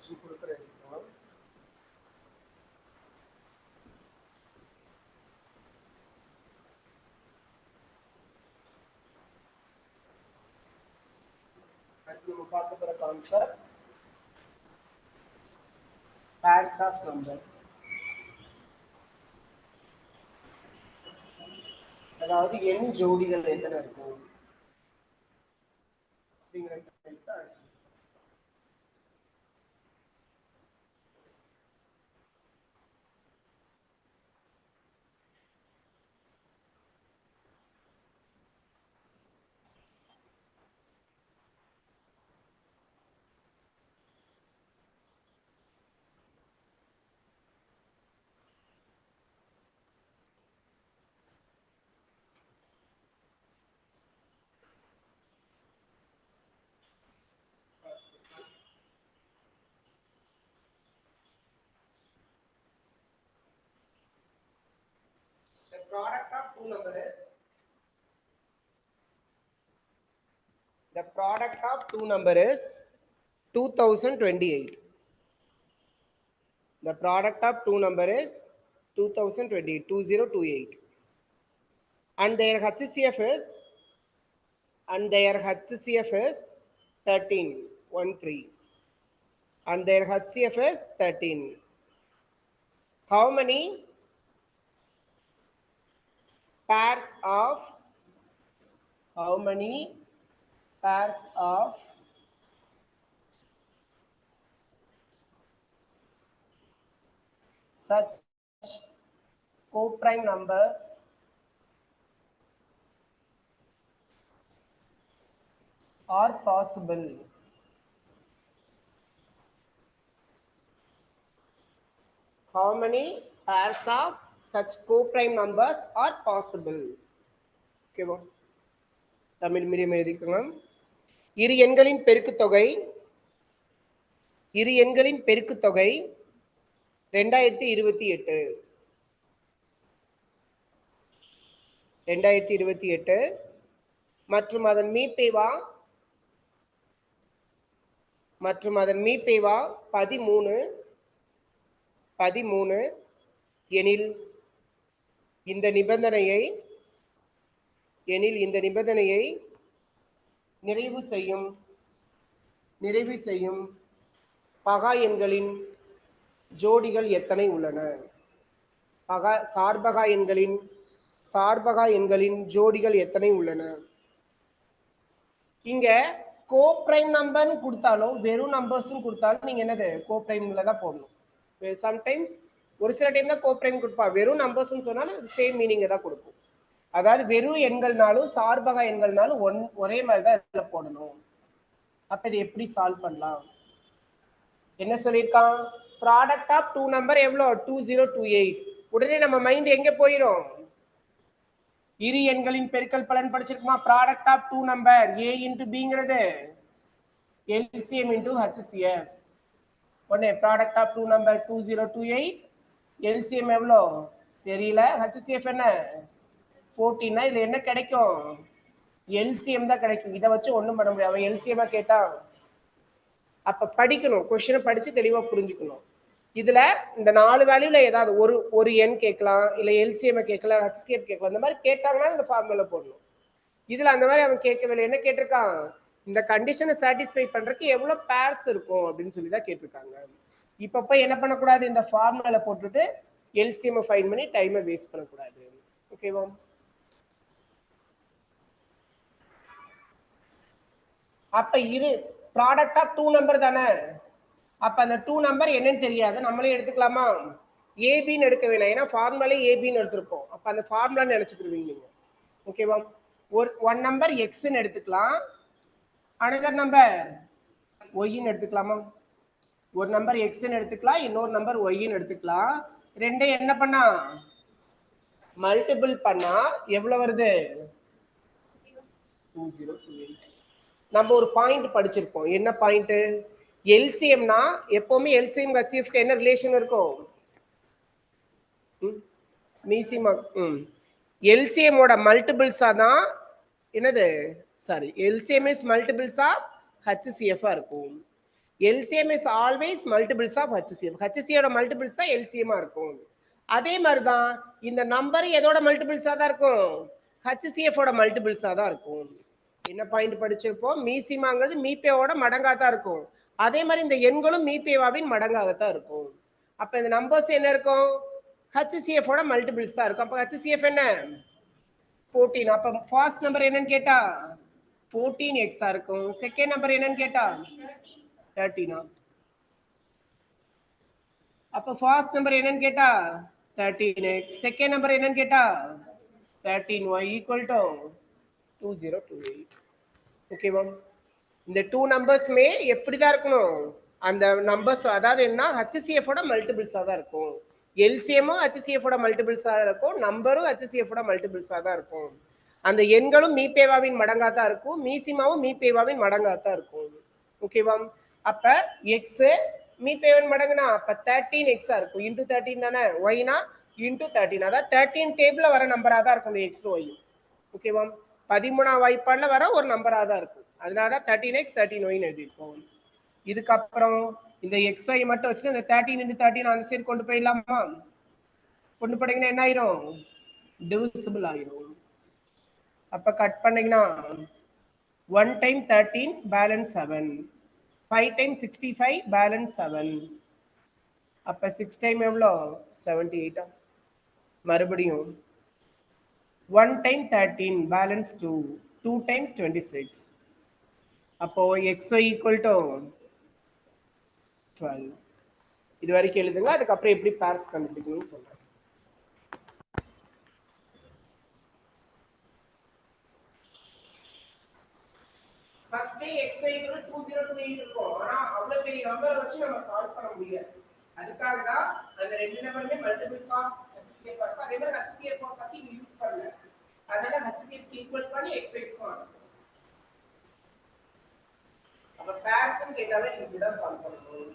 கொஸ்டின் கொடுக்குறேன். நம்ம பார்க்க போற கான்செப்ட் pairs of numbers. அதாவது எண் ஜோடிகள் எத்தனை இருக்கும் the product of two number is 2028. The product of two number is 2028, 2028. And their HCF is 13, 13. And their HCF is 13. How many pairs of such co-prime numbers are possible? How many pairs of such co-prime numbers are possible? Okay, well, Tamil medium எழுதிக்கலாம். இரு எண்களின் பெருக்குத்தொகை 2028 மற்றும் அதன் மீப்பேவா 13 எனில் இந்த நிபந்தனையை நிறைவு செய்யும் பகா எண்களின் ஜோடிகள் எத்தனை உள்ளன? சார்பகா எண்களின் ஜோடிகள் எத்தனை உள்ளன? இங்க கோப்ரைம் நம்பர் கொடுத்தாலும் வெறும் நம்பர்ஸ் கொடுத்தாலும் நீங்க என்னது கோப்ரைம்ல தான் போடணும். சம்டைம்ஸ் ஒரு சில டைம் தான் கோப்ரைம் கொடுப்பா, வெறும் நம்பர்ஸ் சொன்னாலும் சேம் மீனிங் தான் கொடுக்கும். அதாவது வெறும் எண்கள்னாலும் சார்பகா எண்கள்னாலும் ஒரே மாதிரி தான் இதுல போடணும். அப்ப இது எப்படி சால்வ் பண்ணலாம்? என்ன சொல்லியிருக்கான்? ப்ராடக்ட் ஆஃப் டூ நம்பர் எவ்வளோ? 2028. உடனே நம்ம மைண்ட் எங்க போயிடும்? இரு எண்களின் பெருக்கல் பலன் படிச்சிருக்குமா? Product of two number A into Bங்கிறது LCM into HCF. உடனே product of two number 2028 LCM எவ்வளோ தெரியல, HCF என்ன 14. இதுல என்ன கிடைக்கும்? LCM தான் கிடைக்கும். இதை வச்சு ஒன்றும் பண்ண முடியாது. அவன் LCM கேட்டா அப்ப படிக்கணும், கொஸ்டினை படிச்சு தெளிவா புரிஞ்சுக்கணும். இதுல இந்த 4 வேல்யூல ஏதாவது ஒரு எண் கேட்கலாம், இல்ல LCM கேட்கலாம், HCF கேட்கலாம். இந்த மாதிரி கேட்டாங்கன்னா இந்த ஃபார்முலா போடணும். இதுல அந்த மாதிரி அவன் கேட்கவில்லை. என்ன கேட்டிருக்கான்? இந்த கண்டிஷனை சாட்டிஸ்ஃபை பண்றதுக்கு எவ்வளவு பேர்ஸ் இருக்கும் அப்படின்னு சொல்லி தான் கேட்டிருக்காங்க. இப்ப போய் என்ன பண்ணக்கூடாது? இந்த ஃபார்முலால போட்டுட்டு LCM ஃபைண்ட் பண்ணி டைமை வேஸ்ட் பண்ணக்கூடாது. ஓகேவா? அப்ப இரு ப்ராடக்ட் ஆஃப் டூ நம்பர் தானே. அப்ப அந்த டூ நம்பர் என்னன்னு தெரியாது, நம்மளே எடுத்துக்கலாமா? ஏபின்னு எடுக்க வேணாம், ஏன்னா ஃபார்முலாலே ஏபின்னு எடுத்திருப்போம். அப்ப அந்த ஃபார்முலான்னு நினைச்சுக்கிடுவீங்க நீங்க. ஓகேவா? ஒன் நம்பர் எக்ஸ்ன்னு எடுத்துக்கலாம், அனதர் நம்பர் ஒய்ன்னு எடுத்துக்கலாமா? ஒரு நம்பர் எக்ஸ்ன்னு எடுத்துக்கலாம், இன்னொரு நம்பர் ஒய்ன்னு எடுத்துக்கலாம். ரெண்டையும் என்ன பண்ணா மல்டிபிள் பண்ணா எவ்வளவு வருது? 2028. நம்ம ஒரு பாயிண்ட் படிச்சிருப்போம். என்ன பாயிண்ட்? எல்சிஎம்னா எப்பவுமே எல்சிஎம் ஹெச்சிஎஃப்க்கு என்ன ரிலேஷன் இருக்கும்? மீசிமா எல்சிஎமோட மல்டிபிள்ஸா தான் என்னது? Sorry, LCM is multiples of HCF இருக்கும். LCM is always multiples of HCF. HCF multiples தான் LCM இருக்கும். அதே மாதிரி தான் இந்த நம்பர் எதோட மல்டிபிள்ஸா தான் இருக்கும்? HCF ஓட மல்டிபிள்ஸா தான் இருக்கும். என்ன பாயிண்ட் படிச்சிருப்போம்? மீசிமாங்கிறது மீபேவோட மடங்கா தான் இருக்கும். அதே மாதிரி இந்த எண்களும் மீபேவாவின் மடங்காகத்தான் இருக்கும். அப்ப இந்த நம்பர்ஸ் என்ன இருக்கும்? HCF ஓட மல்டிபிள்ஸ் தான் இருக்கும். அப்ப HCF என்ன? 14. அப்ப ஃபர்ஸ்ட் நம்பர் என்னன்னு கேட்டா 14x இருக்கும். செகண்ட் நம்பர் என்னன்னு கேட்டா 13. அப்ப ஃபர்ஸ்ட் நம்பர் என்னன்னு கேட்டா 13x, செகண்ட் நம்பர் என்னன்னு கேட்டா 13y ஈக்குவல் டு 2028. ஓகேவா? இந்த டூ நம்பர்ஸ்மே எப்படிதான் இருக்கணும்? அந்த நம்பர்ஸ் அதாவது என்ன HCF ஓட மல்டிபிள்ஸா தான் இருக்கும். LCMமும் HCF ஓட மல்டிபிள்ஸா தான் இருக்கும். நம்பரும் HCF ஓட மல்டிபிள்ஸா தான் இருக்கும். அந்த எண்களும் மீபேவாவின் மடங்கா தான் இருக்கும். மீசிமாவும் மீபேவாவின் மடங்கா தான் இருக்கும். ஓகேவா? அப்ப x மீபேவின் மடங்குனா அப்ப 13x இருக்கும். இன்டு 13 தானே? yனா இன்டு 13. அதாவது 13 டேபிள்ல வர நம்பரா தான் இருக்கும் இந்த x y. ஓகேவா? 13ஆம் வாய்ப்பாடுல வர ஒரு நம்பரா தான் இருக்கும். அதனாலதான் 13x 13y எழுதியிருக்கோம். இதுக்கப்புறம் இந்த xy மட்டும் வச்சு இந்த 13 into 13 அந்த சைடு கொண்டு போயிடலாமா? கொண்டு போனீங்கன்னா என்ன ஆயிரும்? டிவிசிபிள் ஆயிரும். அப்ப கட் பண்ணீங்கன்னா 1 time 13 பேலன்ஸ் 7, 5 time 65 பேலன்ஸ் 7. அப்ப 6 time எவ்வளோ? 78. மறுபடியும் 1 time 13 பேலன்ஸ் 2, 2 times 26. அப்போ xy equal to 12. இது வரைக்கும் எழுதுங்க. அதுக்கப்புறம் எப்படி பேர்ஸ் கண்டுபிடிக்கணும்னு சொல்றேன். ஃபர்ஸ்ட் xy equal 2028 இருக்கும். ஆனா அவ்வளவு பெரிய நம்பரை வச்சு நம்ம சால்வ் பண்ண முடியாது. அதுக்காக தான் அந்த ரெண்டு நம்பருமே மல்டிபிள்ஸ் ஆஃப் HCF இருக்கும். அதே மாதிரி HCF பத்தி யூஸ் பண்ணல. அதனால HCF ஈக்குவல் பண்ணி xy இருக்கும். அப்ப பேர்ஸ் கேட்டாலே இப்படி தான் சால்வ் பண்ணணும்.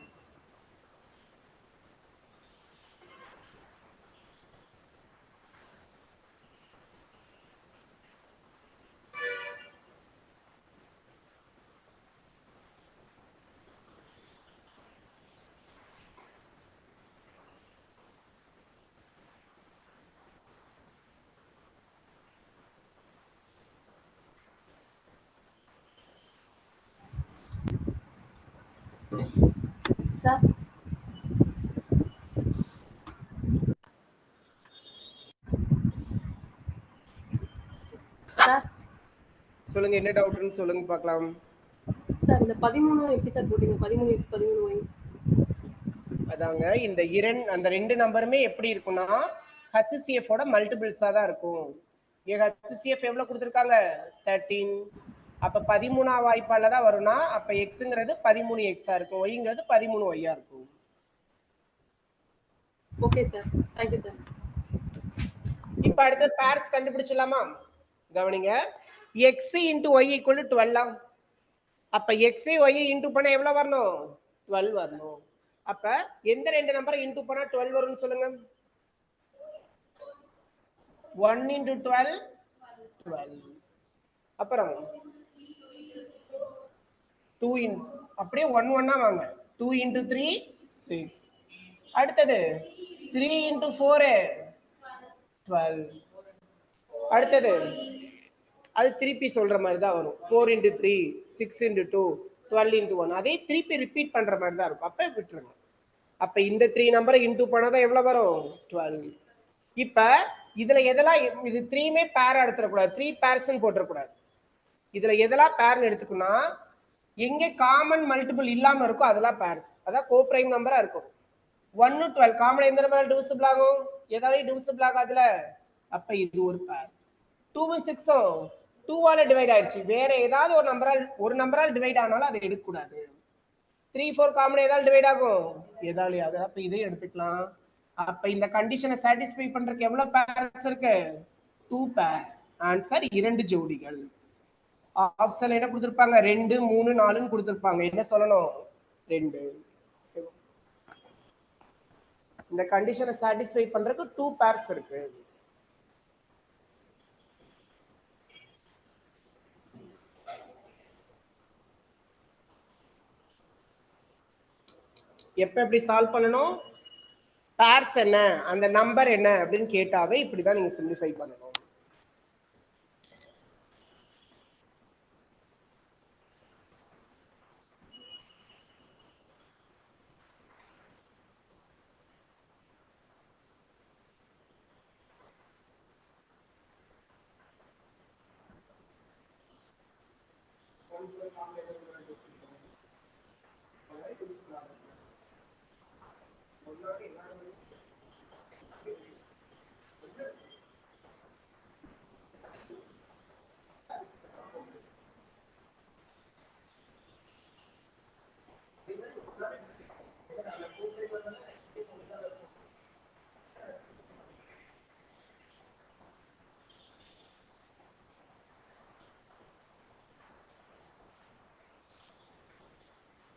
சார் சார் சொல்லுங்க, என்ன டவுட்னு சொல்லுங்க பார்க்கலாம். சார் இந்த 13 எப்படி சார் போட்டீங்க? 13x 13y. அதாங்க இந்த அந்த ரெண்டு நம்பருமே எப்படி இருக்கும்னா HCF ஓட மல்டிபிள்ஸா தான் இருக்கும். HCF எவ்வளவு கொடுத்திருக்காங்க? 13. அப்ப 13ஆம் வாய்ப்பால தான் வரும்னா அப்ப xங்கிறது 13x இருக்கும், yங்கிறது 13y இருக்கும். Okay sir, thank you sir. இப்ப அடுத்து பேர்ஸ் கண்டுபிடிச்சலாமா? கவனிங்க, x into y equal to 12. அப்ப x y இன்டு பண்ணா எவ்வளவு வரணும்? 12 வரணும். அப்ப எந்த ரெண்டு நம்பரை இன்டு பண்ணா 12 வரும்னு சொல்லுங்க. 1 into 12 12. அப்புறம் 2 into அப்படியே 1 1 வாங்க. 2 into 3 6. அடுத்தது 3 into 4 12. அடுத்தது அது திருப்பி சொல்ற மாதிரி தான் வரும். 4 into 3 6 into 2 12 into 1. அதே திருப்பி ரிப்பீட் பண்ற மாதிரி தான் இருக்கும். அப்ப விட்டுருங்க. அப்ப இந்த 3 நம்பரை இன்டு பண்ணாதான் எவ்வளவு வரும்? 12. இப்ப இதுல எதெல்லாம் இது 3மே பேரா எடுத்துடக்கூடாது, 3 பேர்ஸ்ன்னு போட்டுறக்கூடாது. இதுல எதெல்லாம் பேர்னு எடுத்துக்குன்னா எங்க காமன் மல்டிபிள் இல்லாம இருக்கோ அதெல்லாம் பேர்ஸ், அதான் கோ பிரைம் நம்பரா இருக்கும். 1 12 காமன் எந்த நம்பரால டிவிசிபிள் ஆகும்? எதாலே டிவிசிபிள் ஆகாதுல, அப்ப இது ஒரு பேர். 2 6 2ஆல டிவைட் ஆயிடுச்சு, வேற ஏதாவது ஒரு நம்பரால் டிவைட் ஆனாலும் அதை எடுக்க கூடாது. 3 4 காமன் ஏதாவது டிவைட் ஆகும்? எதாலே ஆகும். அப்ப இதை எடுத்துக்கலாம். அப்ப இந்த கண்டிஷனை சாட்டிஸ்ஃபை பண்றதுக்கு எவ்வளவு பேர்ஸ் இருக்கு? 2 பேர்ஸ். ஆன்சர் 2 ஜோடிகள். ஆப்ஷன் என்ன கொடுத்திருப்பாங்க? 2 3 4ன்னு கொடுத்திருப்பாங்க. என்ன சொல்லணும்? 2. இந்த கண்டிஷனை சாட்டிஸ்ஃபை பண்றதுக்கு 2 பேர்ஸ் இருக்கு. எப்ப எப்படி சால்வ் பண்ணணும்? பேர்ஸ் என்ன, அந்த நம்பர் என்ன அப்படின்னு கேட்டாவே இப்படிதான் நீங்க சிம்பிளிஃபை பண்ணணும்.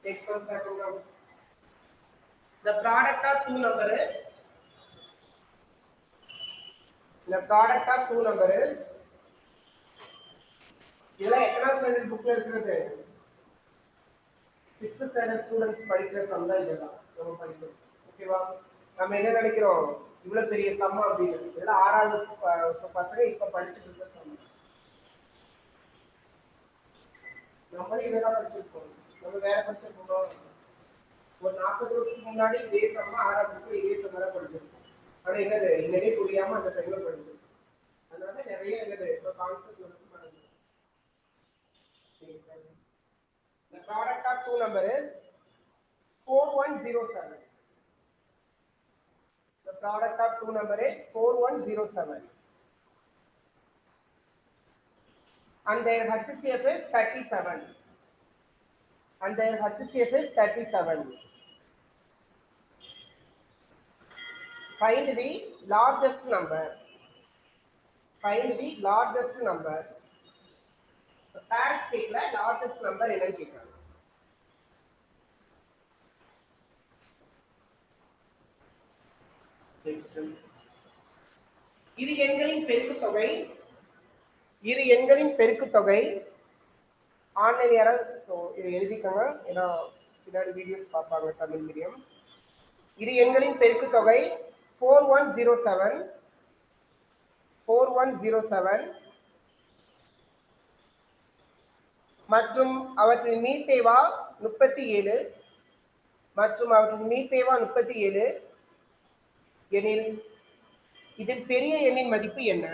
Next one, the product of two number is, the product of two number is, இதெல்லாம் எத்தனாவது ஸ்டாண்டர்ட் புக்ல இருக்குது? 6th ஸ்டாண்டர்ட் ஸ்டூடண்ட்ஸ் படிக்கிற சம் தான் இதெல்லாம் நம்ம படிக்கிறோம். ஓகேவா? நம்ம என்ன நினைக்கிறோம், இவ்வளவு பெரிய சம் அப்படின்னு. இதெல்லாம் 6வது பசங்க இப்ப படிச்சுட்டு இருக்க சம். நம்மளே இதெல்லாம் படிச்சிருக்கோம். நம்ம வேற படிச்சிருக்கோம். ஒரு 40 வருஷத்துக்கு முன்னாடி இதே சம் 6வது புக்ல இதே சம் தான் படிச்சிருக்கோம். ஆனா என்னது இன்னே புரியாம அந்த டைம்ல படிச்சிருக்கோம். அதனால நிறைய என்னது கான்செப்ட் வந்து பண்ணுங்க. The product of two number is 4107. The product of two number is 4107. And their HCF is 37. And their HCF is 37. Find the largest number. Find the largest number. The pairs கேட்கல, largest number என்னன்னு கேட்கறாங்க. Next. இரு எண்களின் பெருக்குத்தொகை, இரு எண்களின் பெருக்குத்தொகை ஆன்லைன் யாராவது இதை எழுதிக்கோங்க, ஏன்னா பின்னாடி வீடியோஸ் பார்ப்பாங்க தமிழ் மீடியம். இரு எண்களின் பெருக்குத்தொகை 4107 4107 மற்றும் அவற்றின் மீப்பேவா 37 மற்றும் அவற்றின் மீப்பேவா 37 எனில் இதில் பெரிய எண்ணின் மதிப்பு என்ன?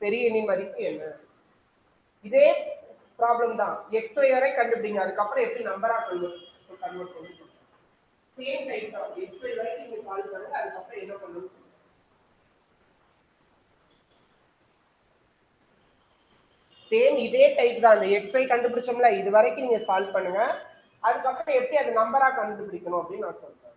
பெரிய எண்ணின் மதிப்பு என்ன? இதே ப்ராப்ளம் தான். xy வரை கண்டுபிடிங்க, அதுக்கப்புறம் எப்படி நம்பரா கன்வெர்ட் பண்ணணும் சொல்லுங்க. சேம் டைப் தான். xy வரை நீங்க சால்வ் பண்ணுங்க, அதுக்கப்புறம் என்ன பண்ணணும் சொல்லுங்க. சேம் இதே டைப் தான். அந்த xy கண்டுபிடிச்சோம்ல, இது வரைக்கும் நீங்க சால்வ் பண்ணுங்க, அதுக்கப்புறம் எப்படி அது நம்பரா கண்டுபிடிக்கணும் அப்படின்னு நான் சொல்றேன்.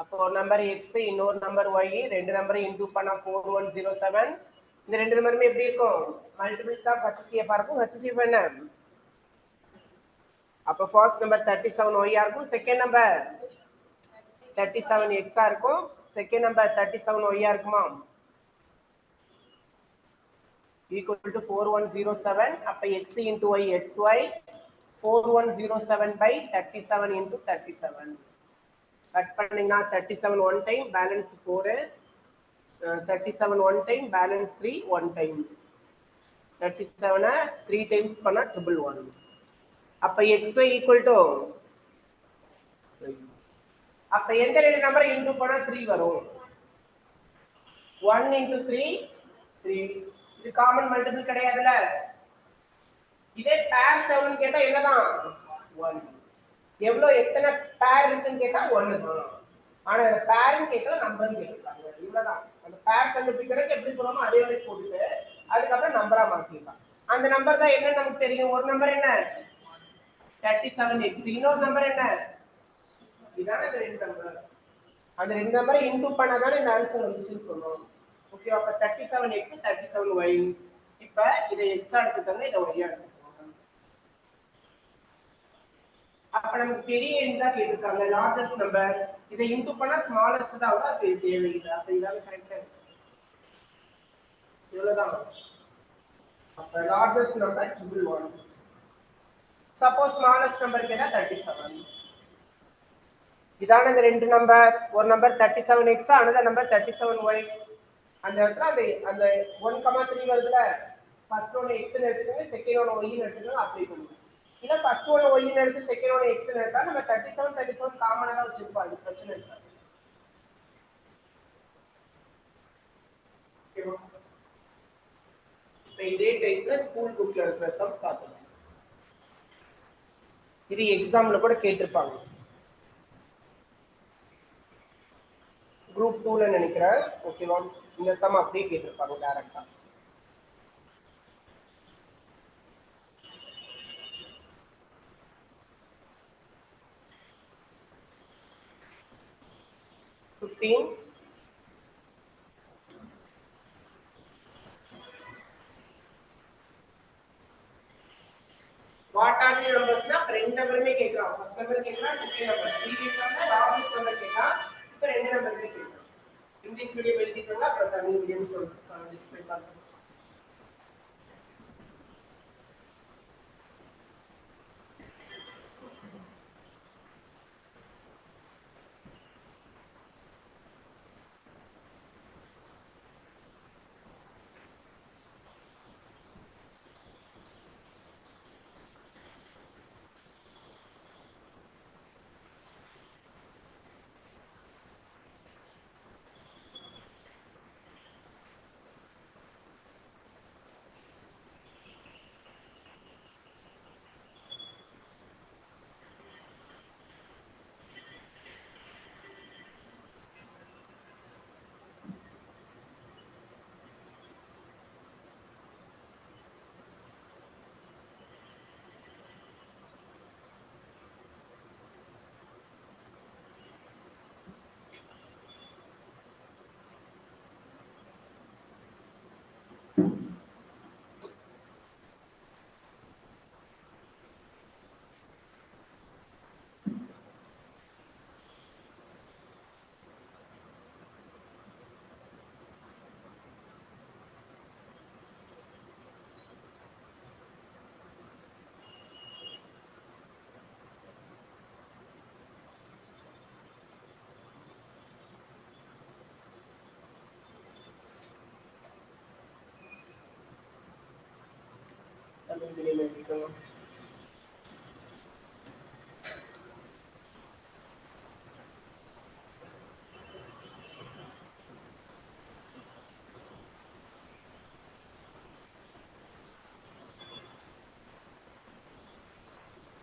அப்போ ஒரு நம்பர் x, இன்னொரு நம்பர் y, ரெண்டு நம்பரை இன்டூ பண்ணா 4107. இந்த ரெண்டு நம்பருமே எப்படி இருக்கும்? மல்டிபிள்ஸ் ஆஃப் HCF இருக்கும். HCF என்ன? அப்போ ஃபர்ஸ்ட் நம்பர் 37y இருக்கும், செகண்ட் நம்பர் 37x இருக்கும், செகண்ட் நம்பர் 37y இருக்குமா? equal to 4107. அப்ப x into y xy 4107 by 37 into 37. Cut பண்ணீங்கன்னா 37 one time, balance 4. 37 one time, balance 3 one time. 37 3 times பண்ணா 111. அப்ப xy equal to, அப்ப எந்த ரெண்டு நம்பரை இன்டு பண்ணா 3 வரும்? 1 into 3 3. இது காமன் மல்டிபிள் கிடையாதுல. இதே பேர் 7 கேட்டா என்னதான்? 1. எவ்வளவு எத்தனை பேர் இருக்குன்னு கேட்டா 1 தான். ஆனா அந்த பேர்னு கேட்கல, நம்பர்னு கேட்கறாங்க. இவ்வளவுதான். அந்த பேர் கண்டுபிடிக்கிறதுக்கு எப்படி போறோமோ அதே மாதிரி போட்டுட்டு அதுக்கப்புறம் நம்பரா மாத்திடலாம். அந்த நம்பர் தான் என்ன நமக்கு தெரியும். ஒரு நம்பர் என்ன 37x. இன்னொரு நம்பர் என்ன? இதானே அந்த ரெண்டு நம்பர். அந்த ரெண்டு நம்பரை இன்டூ பண்ணாதானே இந்த ஆன்சர் வந்துச்சுன்னு சொல்றோம். ஓகே, அப்ப 37x 37y. இப்ப இதை x எடுத்துக்கங்க, இதை y எடுத்துக்கோங்க. அப்ப நமக்கு பெரிய எண் தான் கேட்டிருக்காங்க, லார்ஜஸ்ட் நம்பர். இதை இன்டூ பண்ணா ஸ்மாலஸ்ட் தான் வரும், அது தேவையில்லை. அப்ப இதால கரெக்டா இவ்வளவுதான். அப்ப largest number 111. Suppose smallest number கேட்டா 37. இதான இந்த ரெண்டு நம்பர். ஒரு number 37x, another number 37y. அந்த இடத்துல அந்த 1,3 வருதுல, ஃபர்ஸ்ட் ஒன் x ன்னு எடுத்துக்கோங்க, செகண்ட் ஒன் y ன்னு எடுத்துக்கோங்க, அப்ளை பண்ணுங்க. இல்ல ஃபர்ஸ்ட் ஒன் y ன்னு எடுத்து செகண்ட் ஒன் x ன்னு எடுத்தா நம்ம 37 காமனா தான் வச்சிருப்போம், அது பிரச்சனை இல்ல. ஓகேவா? இப்போ இதே டைப்ல ஸ்கூல் புக்ல இருக்கிற சம் பார்க்கலாம். இது எக்ஸாம்ல கூட கேட்டிருப்பாங்க, குரூப் 2ல நினைக்கிறேன். ஓகேவா? இந்த சம் அப்படியே கேட்டிருப்பாங்க டைரக்டா. What are the numbers ना ரெண்டு நம்பருமே கேக்குறான். ஃபர்ஸ்ட் நம்பர் கேக்குறான், second number. Previous number largest number கேக்குறான், இப்போ ரெண்டு நம்பருமே கேக்குறான். இங்கிலீஷ் மீடியம் எழுதிக்கோங்க, அப்புறம் தமிழ் மீடியம் சொல்றேன் டிஸ்ப்ளே பண்ணுங்க. தமிழ் மீடியம் எழுதிக்கோங்க.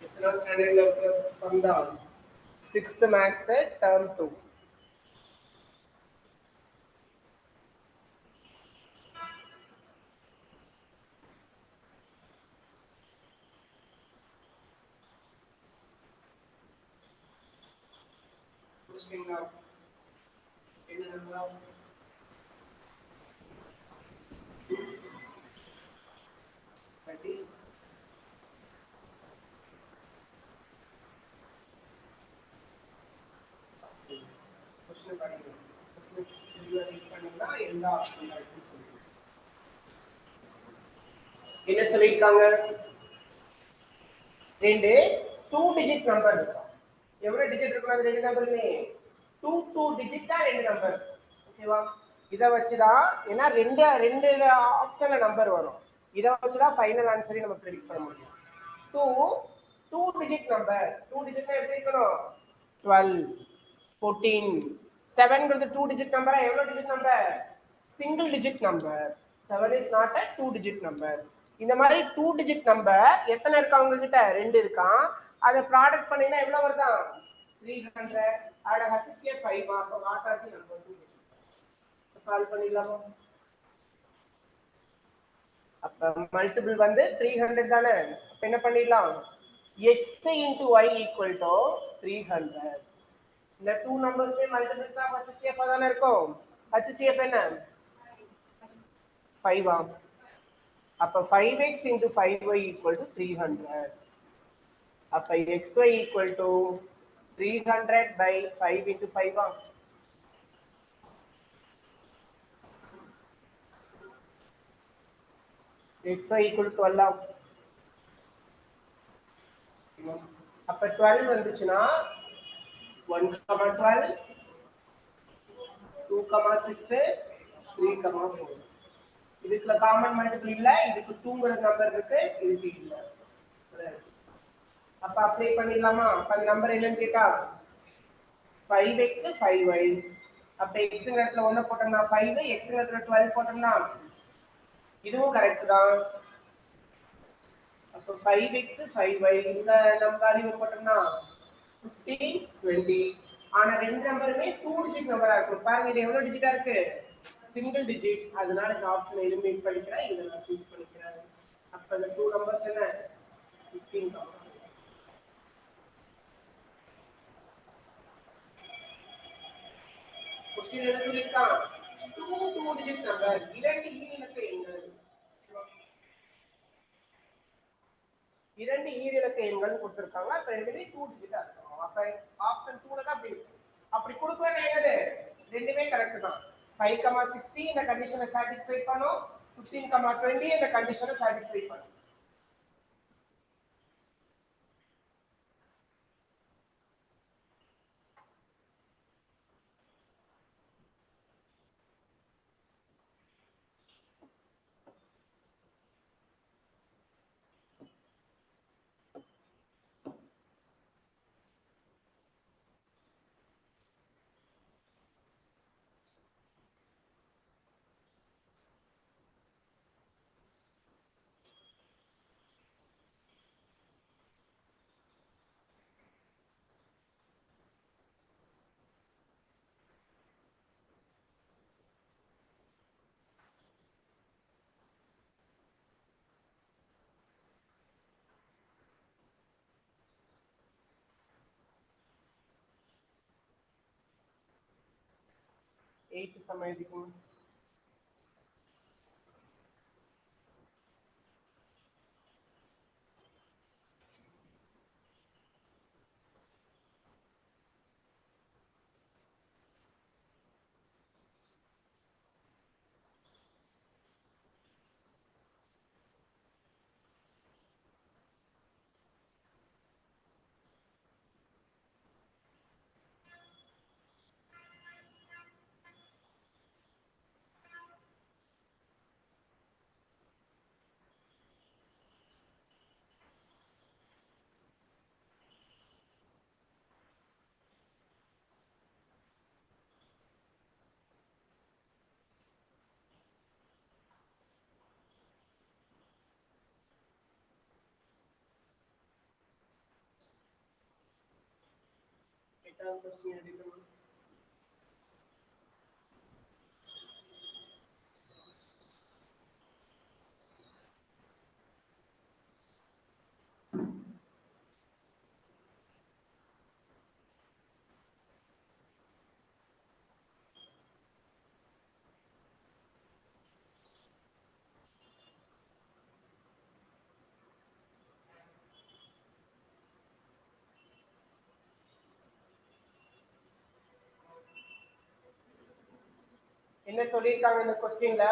எத்தனை ஸ்டாண்டர்ட்ல இருக்கிற சம் தான்? 6th maths term 2. புரிஞ்சுங்களா? என்ன நம்பர்? என்ன சொல்லிருக்காங்க? ரெண்டு 2 டிஜிட் நம்பர் இருக்கா. எவ்வளவு டிஜிட் இருக்கும் அது ரெண்டு நம்பருமே? 2 டிஜிட்டா ரெண்டு நம்பர். ஓகேவா? இத வச்சுதான், ஏன்னா ரெண்டு ஆப்ஷன்ல நம்பர் வரும். இத வச்சுதான் ஃபைனல் ஆன்சரை நம்ம பிரெடிக்ட் பண்ண முடியும். 2 டிஜிட் நம்பர். 2 டிஜிட்னா எப்படி இருக்கணும்? 12, 14. 7ங்கிறது 2 டிஜிட் நம்பரா? எவ்வளவு digit number? Single digit number. 7 is not a 2 digit number. இந்த மாதிரி 2 டிஜிட் நம்பர் எத்தனை இருக்கா உங்ககிட்ட? ரெண்டு இருக்கான். அதை ப்ராடக்ட் பண்ணினா எவ்வளவு வருதா? 300. அட HCF 5. அப்ப what are the numbers? Solve பண்ணிடலாமா? அப்ப மல்டிபிள் வந்து 300 தானே. அப்ப என்ன பண்ணிடலாம்? x into y equal to 300. இந்த two numbers multiples of HCF தான இருக்கும். HCF என்ன 5 ஆம். அப்ப 5x into 5y equal to 300. அப்ப xy equal to 300 by 5 into 5 ஆம். xy equal to 12 ஆம். அப்ப 12 வந்துச்சுன்னா 1,12 2,6 3,4 இதுக்குள்ள காமன் மல்டிபிள் இல்ல, இதுக்கு 2ங்கற நம்பர் இருக்கு, இதுக்கு இல்ல. அப்ப அப்ளை பண்ணிடலாமா? அப்ப அந்த நம்பர் என்னன்னு கேட்டா 5x 5y. அப்ப x ங்கற இடத்துல 1 போட்டோம்னா 5, x ங்கற இடத்துல 12 போட்டோம்னா இதுவும் கரெக்ட் தான். அப்ப 5x 5y இந்த நம்பர் வேல்யூ போட்டோம்னா 15 20. ஆனா ரெண்டு நம்பருமே 2 டிஜிட் நம்பரா இருக்கும். பாருங்க இது எவ்வளவு டிஜிட்டா இருக்கு? Single digit. அதனால இந்த ஆப்ஷனை எலிமினேட் பண்ணிக்கிறேன், இத நான் சூஸ் பண்ணிக்கிறேன். அப்ப இந்த 2 நம்பர்ஸ் என்ன 15 தான். क्वेश्चन என்ன சொல்லிருக்கான்? 2 டிஜிட் நம்பர் இரண்டு ஈரிலக்க எண்கள். இரண்டு ஈரிலக்க எண்கள் கொடுத்திருக்காங்க. அப்ப ரெண்டுமே 2 டிஜிட்டா இருக்கும். அப்ப ஆப்ஷன் 2ல தான் அப்படி இருக்கு. அப்படி கொடுக்கலனா என்னது? ரெண்டுமே கரெக்ட் தான். 5,60 இந்த கண்டிஷனை சாட்டிஸ்ஃபை பண்ணும். 15,20 இந்த கண்டிஷனை சாட்டிஸ்ஃபை பண்ணும். எயித்து சம் எழுதிக்கும். எட்டாவது क्वेश्चन எழுதிக்கணும். என்ன சொல்லிருக்காங்க இந்த क्वेश्चनல?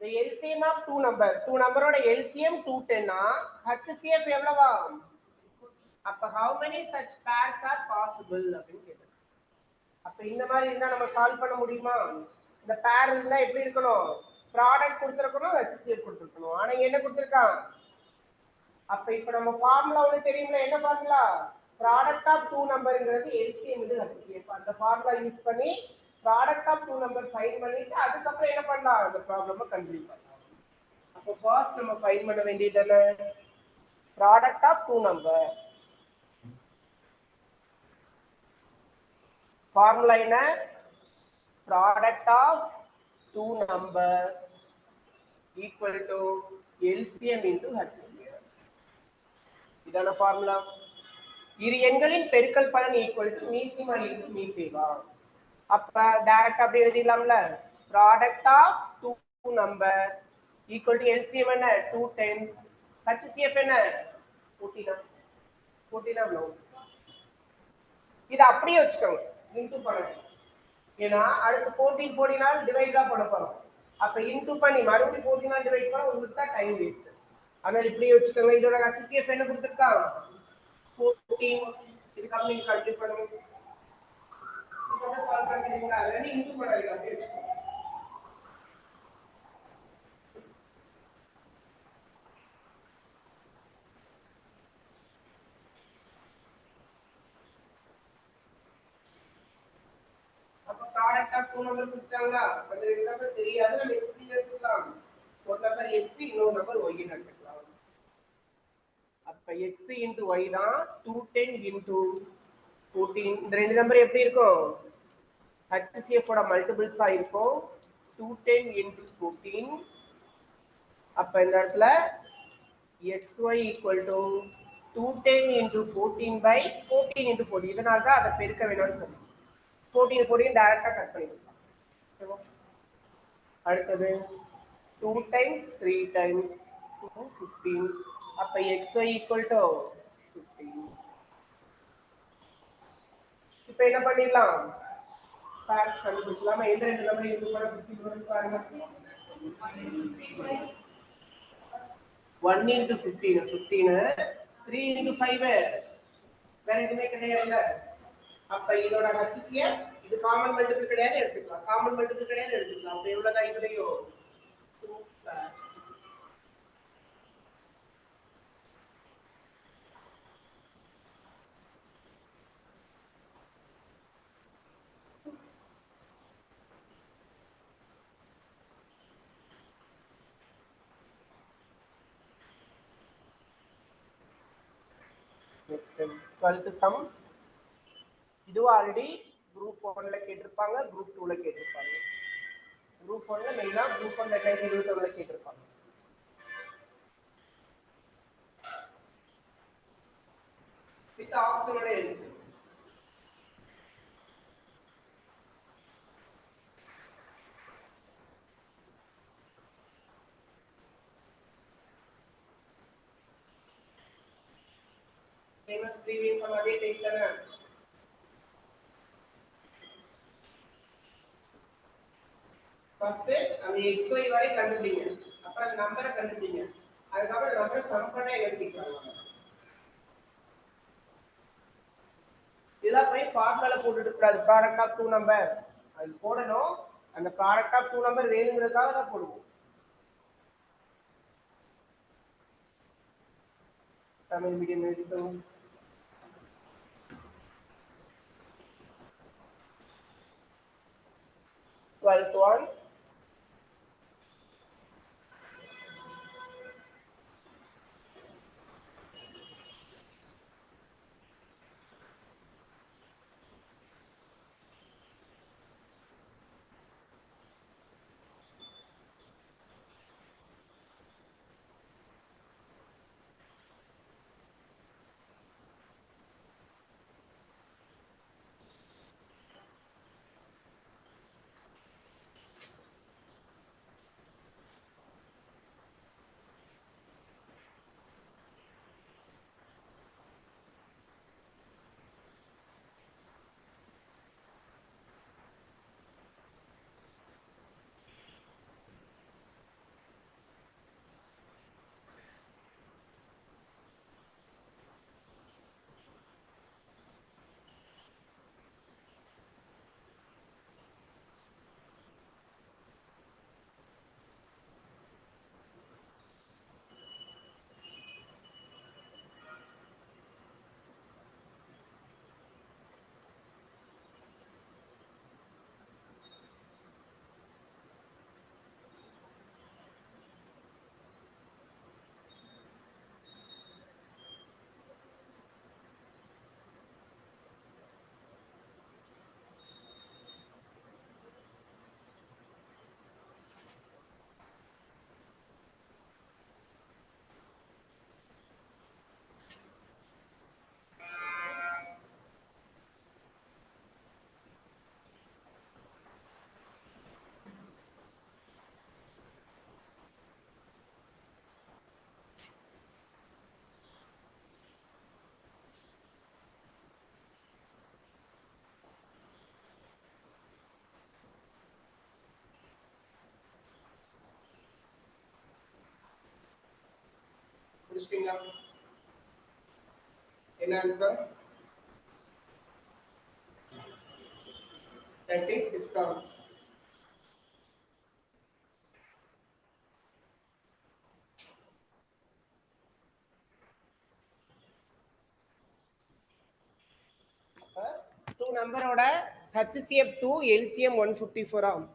the LCM of two நம்பரோட LCM 210 னா HCF எவ்வளவா? அப்ப how many such pairs are possible அப்படினு கேக்குறாங்க. அப்ப இந்த மாதிரி இருந்தா நம்ம சால்வ் பண்ண முடியுமா? இந்த pair இருந்தா எப்படி இருக்கணும்? ப்ராடக்ட் கொடுத்திருக்கணும், HCF கொடுத்திருக்கணும். ஆனா இங்க என்ன கொடுத்திருக்கான்? அப்ப இப்ப நம்ம ஃபார்முலா ஒன்னு தெரியும்ல, என்ன ஃபார்முலா? ப்ராடக்ட் ஆஃப் டூ நம்பர்ங்கிறது LCM into HCF. அந்த ஃபார்முலா யூஸ் பண்ணி product of two number find பண்ணிட்டு அதுக்கப்புறம் என்ன பண்ணலாம்? அந்த ப்ராப்ளமை கம்ப்ளீட் பண்ணலாம். அப்போ ஃபர்ஸ்ட் நம்ம ஃபைண்ட் பண்ண வேண்டியது என்ன? Product of two number. Formula என்ன? Product of two numbers equal to LCM into HCF. இதான ஃபார்முலா. இரு எண்களின் பெருக்கல் பலன் ஈக்குவல் டு மீசிமா இன்டு மீபேவா. அப்ப டைரக்டா அப்படியே எழுதிடலாம்ல. Product of two number equal to LCM என்ன 210, HCF என்ன 14. இதை அப்படியே வச்சுக்கோங்க, இன்டூ பண்ணணும். ஏன்னா அடுத்து 14 டிவைட் தான் பண்ண போறோம். அப்ப இன்டூ பண்ணி மறுபடியும் 14 டிவைட் பண்ணா உங்களுக்கு தான் டைம் வேஸ்ட். அதனால இப்படியே வச்சுக்கோங்க. இதோட HCF என்ன கொடுத்துருக்கான் 14. இதுக்காக நீங்க கல்குலேட் பண்ணுங்க. இதோட சால்வ் பண்ணுறீங்களா? அதனால இன்டூ பண்ணாதீங்க, அப்படியே வச்சுக்கோங்க. ப்ராடக்ட் ஆஃப் டூ நம்பர் கொடுத்தாங்களா, அந்த ரெண்டு நம்பர் தெரியாது, நம்ம எப்படி எடுத்துக்கலாம், ஒரு நம்பர் x இன்னொரு நம்பர் y ன்னு எடுத்துக்கலாம். அப்ப x into y தான் 210 into 14. இந்த ரெண்டு நம்பர் எப்படி இருக்கும், HCF ஓட மல்டிபிள்ஸா இருக்கும். 210 into 14. அப்ப இந்த இடத்துல xy equal to 210 into 14 by 14 into 14. இதனால தான் அதை பெருக்க வேணும்னு சொல்லி 14 டைரக்டா கட் பண்ணிடலாம். அடுத்தது 2 times 3 times 2 15. அப்ப xy equal to 15. இப்போ என்ன பண்ணிடலாம், பேர்ஸ் கண்டுபிடிச்சலாமா. எந்த ரெண்டு நம்பர் இன்டு பண்ண 15 வரும் பாருங்க. 1 into 15 15, 3 into 5 வேற எதுவுமே கிடையாது. அப்ப இதோட HCF இது காமன் மல்டிபிள் கிடையாது எடுத்துக்கலாம், காமன் மல்டிபிள் கிடையாது எடுத்துக்கலாம். அப்ப எவ்வளவுதான் இதுலயும் 2 pairs. Next 12th sum. இது ஆல்ரெடி குரூப் 1ல கேட்டிருப்பாங்க, குரூப் 2ல கேட்டிருப்பாங்க. குரூப் 1ல மெயினா குரூப் 1 2021ல கேட்டிருப்பாங்க. வித் ஆப்ஷனோட எழுது. Same as previous sum, அதே டைப் தானே. ஃபர்ஸ்ட் அந்த xy வரை கண்டுபிடிங்க, அப்புறம் அந்த நம்பரை கண்டுபிடிங்க, அதுக்கப்புறம் நம்பரை சம் பண்ண எழுதிக்கலாம். இதெல்லாம் போய் ஃபார்முலால போட்டுட்டு கூடாது. ப்ராடக்ட் ஆஃப் டூ நம்பர் அது போடணும், அந்த ப்ராடக்ட் ஆஃப் டூ நம்பர் வேணுங்கிறதுக்காக தான் போடுவோம். தமிழ் மீடியம் எழுதிக்கணும். Twelfth one. முடிச்சிட்டீங்களா? என்ன ஆன்சர்? 36 ஆகும். டூ நம்பரோட HCF2 LCM 154 ஆகும்.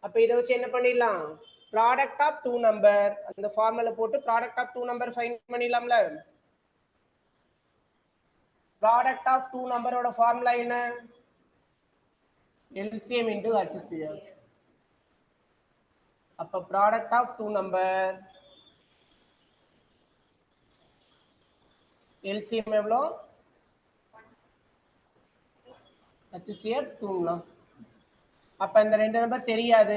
அப்ப இதை வச்சு என்ன பண்ணிடலாம்? ப்ராடக்ட் ஆஃப் டூ நம்பர் அந்த ஃபார்முலா போட்டு product of two number find பண்ணிடலாம்ல. ப்ராடக்ட் ஆஃப் டூ நம்பரோட ஃபார்முலா என்ன? LCM into HCF. அப்ப product of two number LCM எவ்வளோ? HCF 2. அப்ப இந்த ரெண்டு நம்பர் தெரியாது.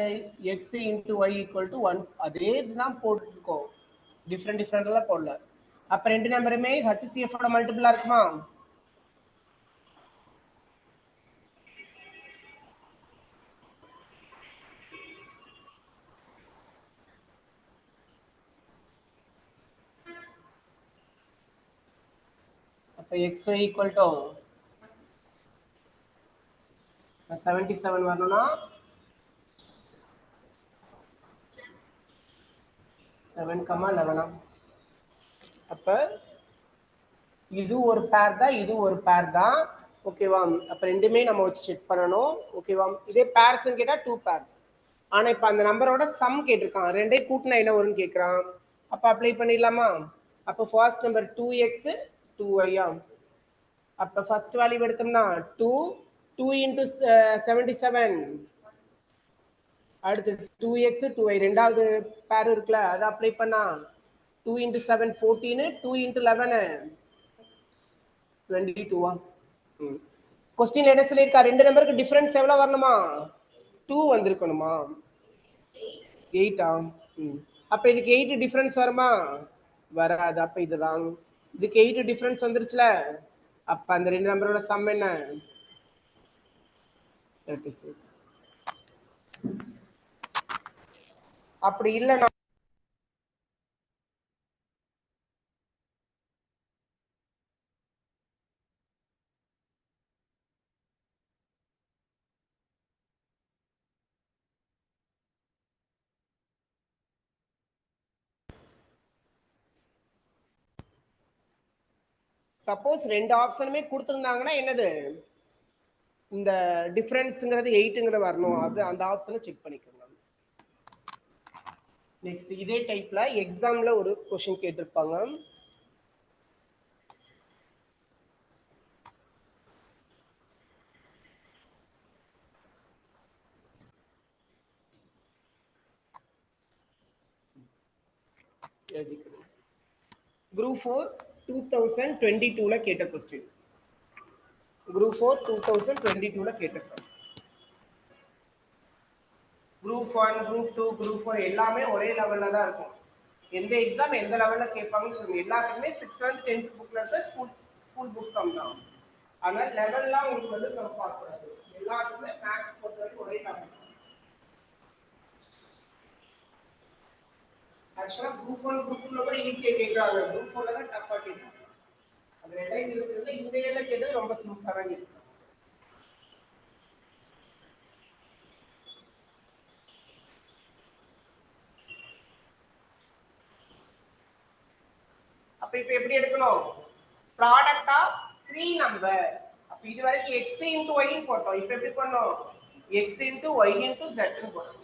x into y equal to 1. அதே இதுதான் போட்டுருக்கோம், டிஃப்ரெண்ட்லாம் போடல. அப்ப ரெண்டு நம்பருமே HCF ஓட மல்டிபிளா இருக்குமா? அப்ப xy equal to 77 வரணும்னா 7,11. அப்ப இது ஒரு பேர் தான், இது ஒரு பேர் தான். ஓகேவா? அப்ப ரெண்டுமே நம்ம வச்சு செக் பண்ணணும். ஓகேவா? இதே பேர்ஸ்ன்னு கேட்டா 2 பேர்ஸ். ஆனா இப்ப அந்த நம்பரோட சம் கேட்டிருக்கான், ரெண்டே கூட்டினா என்ன வரும்னு கேட்கறான். அப்ப அப்ளை பண்ணிடலாமா? அப்ப ஃபர்ஸ்ட் நம்பர் 2x 2y. அப்ப ஃபர்ஸ்ட் வேல்யூ எடுத்தோம்னா 2 into 77. அடுத்து 2x 2y ரெண்டாவது பேர் இருக்குல்ல, அதை அப்ளை பண்ணா 2 into 7 14, 2 into 11 22. கொஸ்டின் என்ன சொல்லியிருக்கா? ரெண்டு நம்பருக்கு டிஃபரன்ஸ் எவ்வளவு வரணுமா? 2 வந்திருக்கணுமா? 8. அப்ப இதுக்கு 8 டிஃபரன்ஸ் வருமா? வராது. அப்ப இது ராங். இதுக்கு 8 டிஃபரன்ஸ் வந்துருச்சுல, அப்ப அந்த ரெண்டு நம்பரோட சம் என்ன? 36. அப்படி இல்லைன்னா சப்போஸ் ரெண்டு ஆப்ஷனுமே கொடுத்துருந்தாங்கன்னா என்னது, இந்த டிஃபரன்ஸ்ங்கிறது 8ங்கிறது வரணும். அது அந்த ஆப்ஷனை செக் பண்ணிக்கோங்க. நெக்ஸ்ட் இதே டைப்ல எக்ஸாம்ல ஒரு क्वेश्चन கேட்டிருப்பாங்க. குரூப் 4 2022ல கேட்ட क्वेश्चन. குரூப் 4 2022ல கேட்ட சார். குரூப் 1 குரூப் 2 குரூப் 4 எல்லாமே ஒரே லெவல்ல தான் இருக்கும். எந்த எக்ஸாம் எந்த லெவல்ல கேட்பாங்கன்னு சொல்லுங்க. எல்லாத்துக்குமே 6th 10th புக்ல இருக்க ஸ்கூல் புக்ஸ் தான். அதனால லெவல்லாம் உங்களுக்கு வந்து நம்ம பார்க்கக்கூடாது. எல்லாத்துக்குமே மேக்ஸ் பொறுத்தவரைக்கும் ஒரே லெவல். ஆக்சுவலா குரூப் 1 குரூப் 2ல கூட ஈஸியா கேக்குறாங்க, குரூப் 4ல தான் டஃப்பா கேக்குறாங்க. அது 2020ல இந்த இயர்ல கேட்டது ரொம்ப சிம்பிளா தான் கேக்குறாங்க. அப்ப இப்ப எப்படி எடுக்கணும்? Product of 3 number. அப்ப இது வரைக்கும் x into y ன்னு போட்டோம். இப்ப எப்படி பண்ணோம்? x into y into z ன்னு போட்டோம்.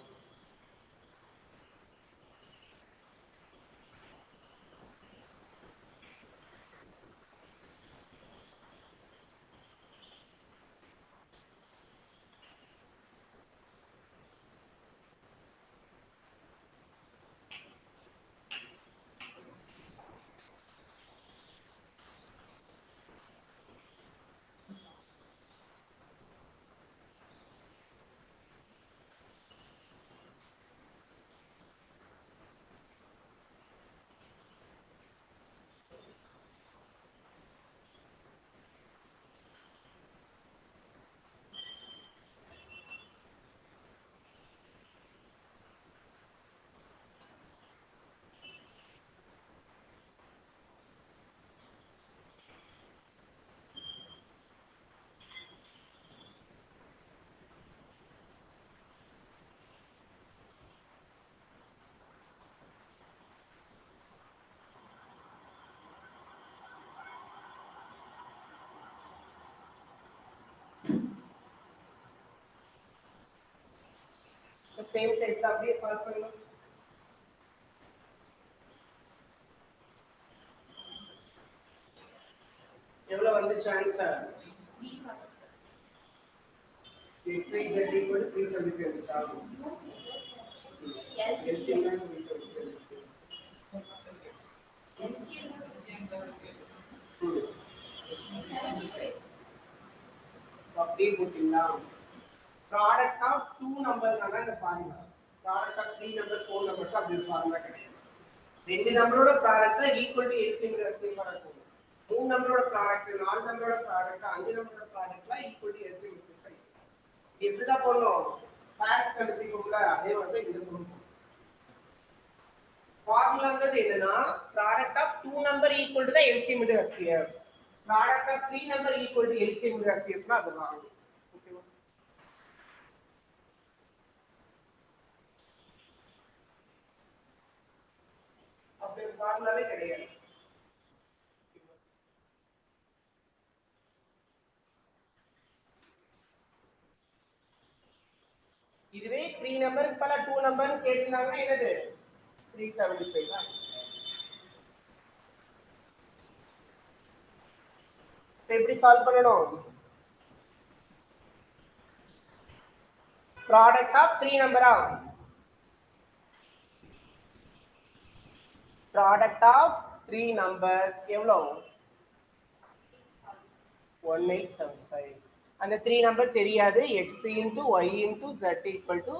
சேம் டைப் தான் அப்படியே சால்வ் பண்ணலாம். எவ்வளவு வந்துச்சு answer? x y z equal to 375 வந்துச்சா? LCM தான் 375 வந்துச்சு. அப்படியே போட்டீங்களா? ப்ராடக்ட் ஆஃப் 2 நம்பர்னால தான் இந்த ஃபார்முலா. ப்ராடக்ட் ஆஃப் 3 நம்பர் 4 நம்பருக்கு அப்படி ஒரு ஃபார்முலா கிடையாது. ரெண்டு நம்பரோட ப்ராடக்ட் தான் ஈக்குவல் டு எல்சிஎம் எல்சிஎம் இருக்கும். 3 நம்பரோட ப்ராடக்ட் 4 நம்பரோட ப்ராடக்ட் 5 நம்பரோட ப்ராடக்ட்லாம் ஈக்குவல் டு எல்சிஎம் எல்சிஎம். இது எப்படி தான் போடணும்? பேர்ஸ் கண்டுபிடிக்கும்ல அதே வந்து இந்த சொல்லுவோம். ஃபார்முலாங்கிறது என்னன்னா product of 2 number equal to the LCM into HCF. Product of 3 number equal to LCM into ஹெச்சிஎஃப்னா அதுதான். ஓகேவா? அப்படி ஃபார்முலாவே கிடையாது. இதுவே 3 நம்பருக்கு பல 2 நம்பர் கேட்டினாங்கன்னா என்னது 375 தான். எப்படி சால்வ் பண்ணணும்? ப்ராடக்ட் ஆஃப் 3 நம்பரா? ப்ராடக்ட் ஆஃப் 3 நம்பர்ஸ் எவ்வளவு? 1875. அந்த 3 நம்பர் தெரியாது. x into y into z equal to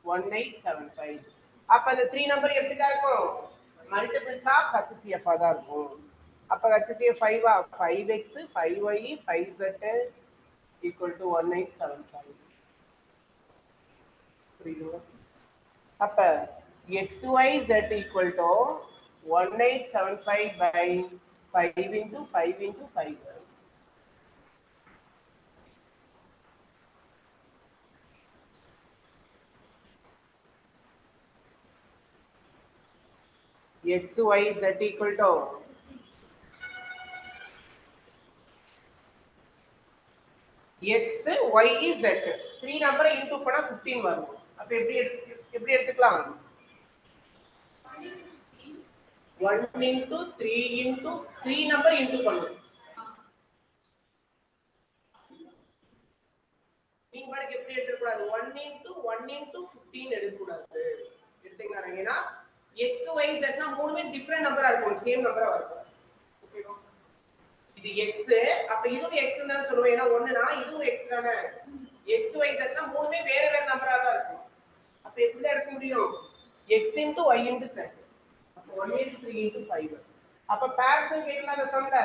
1875. அப்ப அந்த 3 நம்பர் எப்படி தான் இருக்கும்? மல்டிபிள்ஸ் ஆஃப் HCF ஆ தான் இருக்கும். அப்ப HCF 5 ah 5x 5y 5z equal to 1875. புரியுதா? அப்ப xyz equal to 1875 by 5 into 5 into 5. xyz equal to x y z 3 நம்பரை இன்டு பண்ணா 15 வரும். அப்ப எப்படி எடுத்துக்கலாம்? 1 into 3 into 3 நம்பர் இன்டு பண்ணணும். நீங்க பாருங்க எப்படி எடுக்க கூடாது? 1 into 1 into 15 எடுக்க கூடாது. எடுத்துக்கறாங்கன்னா x y z னா மூணுமே டிஃபரண்ட் நம்பரா இருக்கும். சேம் நம்பரா இருக்கும். ஓகேவா? இது x அப்ப இதுவும் x ன்னு தான சொல்லுவேன். ஏனா 1 னா இதுவும் x தானே. x y z னா மூணுமே வேற வேற நம்பரா தான் இருக்கும். அப்ப எப்படி எடுக்க முடியும்? x into y into z. அப்ப 1 into 3 into 5. அப்ப பேர்ஸ் கேட்கல அந்த சம்ல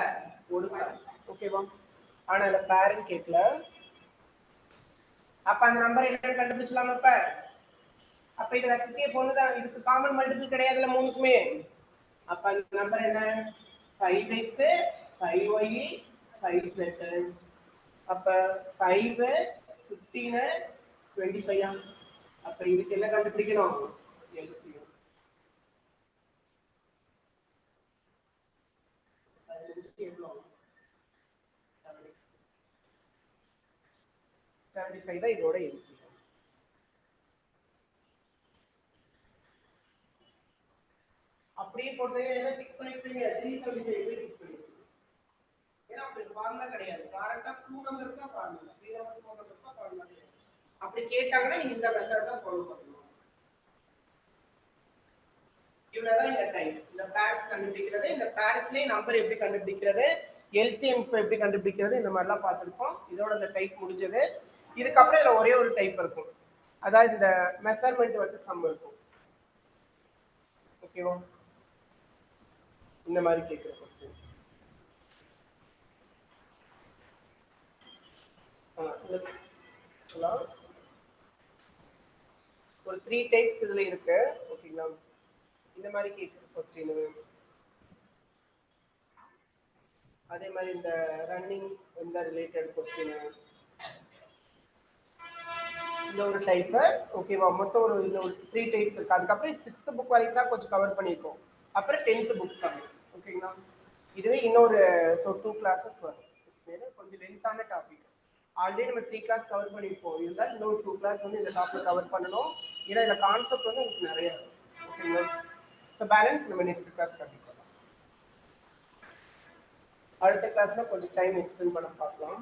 ஒரு பேர். ஓகேவா? ஆனா அந்த பேர் கேட்கல. அப்ப அந்த நம்பர் என்னன்னு கண்டுபிடிச்சலாம் அப்ப. அப்ப இது HCF ஒண்ணுதான். இதுக்கு காமன் மல்டிபிள் கிடையாதுல மூணுக்குமே. அப்ப அந்த நம்பர் என்ன? 5x 5y 5z. அப்ப 5 15 25. அப்ப இதுக்கு என்ன கண்டுபிடிக்கணும்? LCM. அது எவ்வளவு? 75 தான் இதோட LCM. அப்படியே போட்டு என்ன டிக் பண்ணிருப்பீங்க? 375 டிக் பண்ணிருப்பீங்க. ஏன்னா அப்படி ஃபார்முலா கிடையாது. ப்ராடக்ட் ஆஃப் 2 நம்பருக்கு தான் ஃபார்முலா. 3 நம்பர் 4 நம்பருக்கு தான் ஃபார்முலா கிடையாது. அப்படி கேட்டாங்கன்னா நீங்க இந்த மெத்தட் தான் ஃபாலோ பண்ணணும். இவ்வளவுதான் இந்த டைப். இந்த பேர்ஸ் கண்டுபிடிக்கிறது, இந்த பேர்ஸ்லயே நம்பர் எப்படி கண்டுபிடிக்கிறது, LCM எப்படி கண்டுபிடிக்கிறது, இந்த மாதிரிலாம் பார்த்துருப்போம். இதோட இந்த டைப் முடிஞ்சது. இதுக்கப்புறம் இதுல ஒரே ஒரு டைப் இருக்கும். அதாவது இந்த மெஷர்மெண்ட் வச்சு சம் இருக்கும். ஓகேவா? இந்த மாதிரி கேட்குற கொஸ்டின். ஒரு 3 டைப்ஸ் இதுல இருக்கு. ஓகேங்களா? இந்த மாதிரி கேட்குற கொஸ்டின். அதே மாதிரி இந்த ரன்னிங் இந்த ரிலேட்டட் கொஸ்டின். இந்த ஒரு டைப். ஓகேவா? மொத்தம் ஒரு இந்த 3 டைப்ஸ் இருக்கு. அதுக்கப்புறம் 6th புக் வரைக்கும் தான் கொஞ்சம் கவர் பண்ணியிருக்கோம். அப்புறம் 10th புக் சம். ஓகேங்களா? இதுவே இன்னொரு 2 கிளாஸஸ் வரும். கொஞ்சம் லென்த்தான டாபிக். ஆல்ரெடி நம்ம 3 கிளாஸ் கவர் பண்ணிருப்போம். இருந்தால் இன்னொரு 2 கிளாஸ் வந்து இந்த டாபிக் கவர் பண்ணணும். ஏன்னா இந்த கான்செப்ட் வந்து உங்களுக்கு நிறைய ஓகேங்களா. ஸோ பேலன்ஸ் நம்ம நெக்ஸ்ட் கிளாஸ் கண்டிப்பாக அடுத்த கிளாஸ்ல கொஞ்சம் டைம் எக்ஸ்டெண்ட் பண்ண பார்க்கலாம்.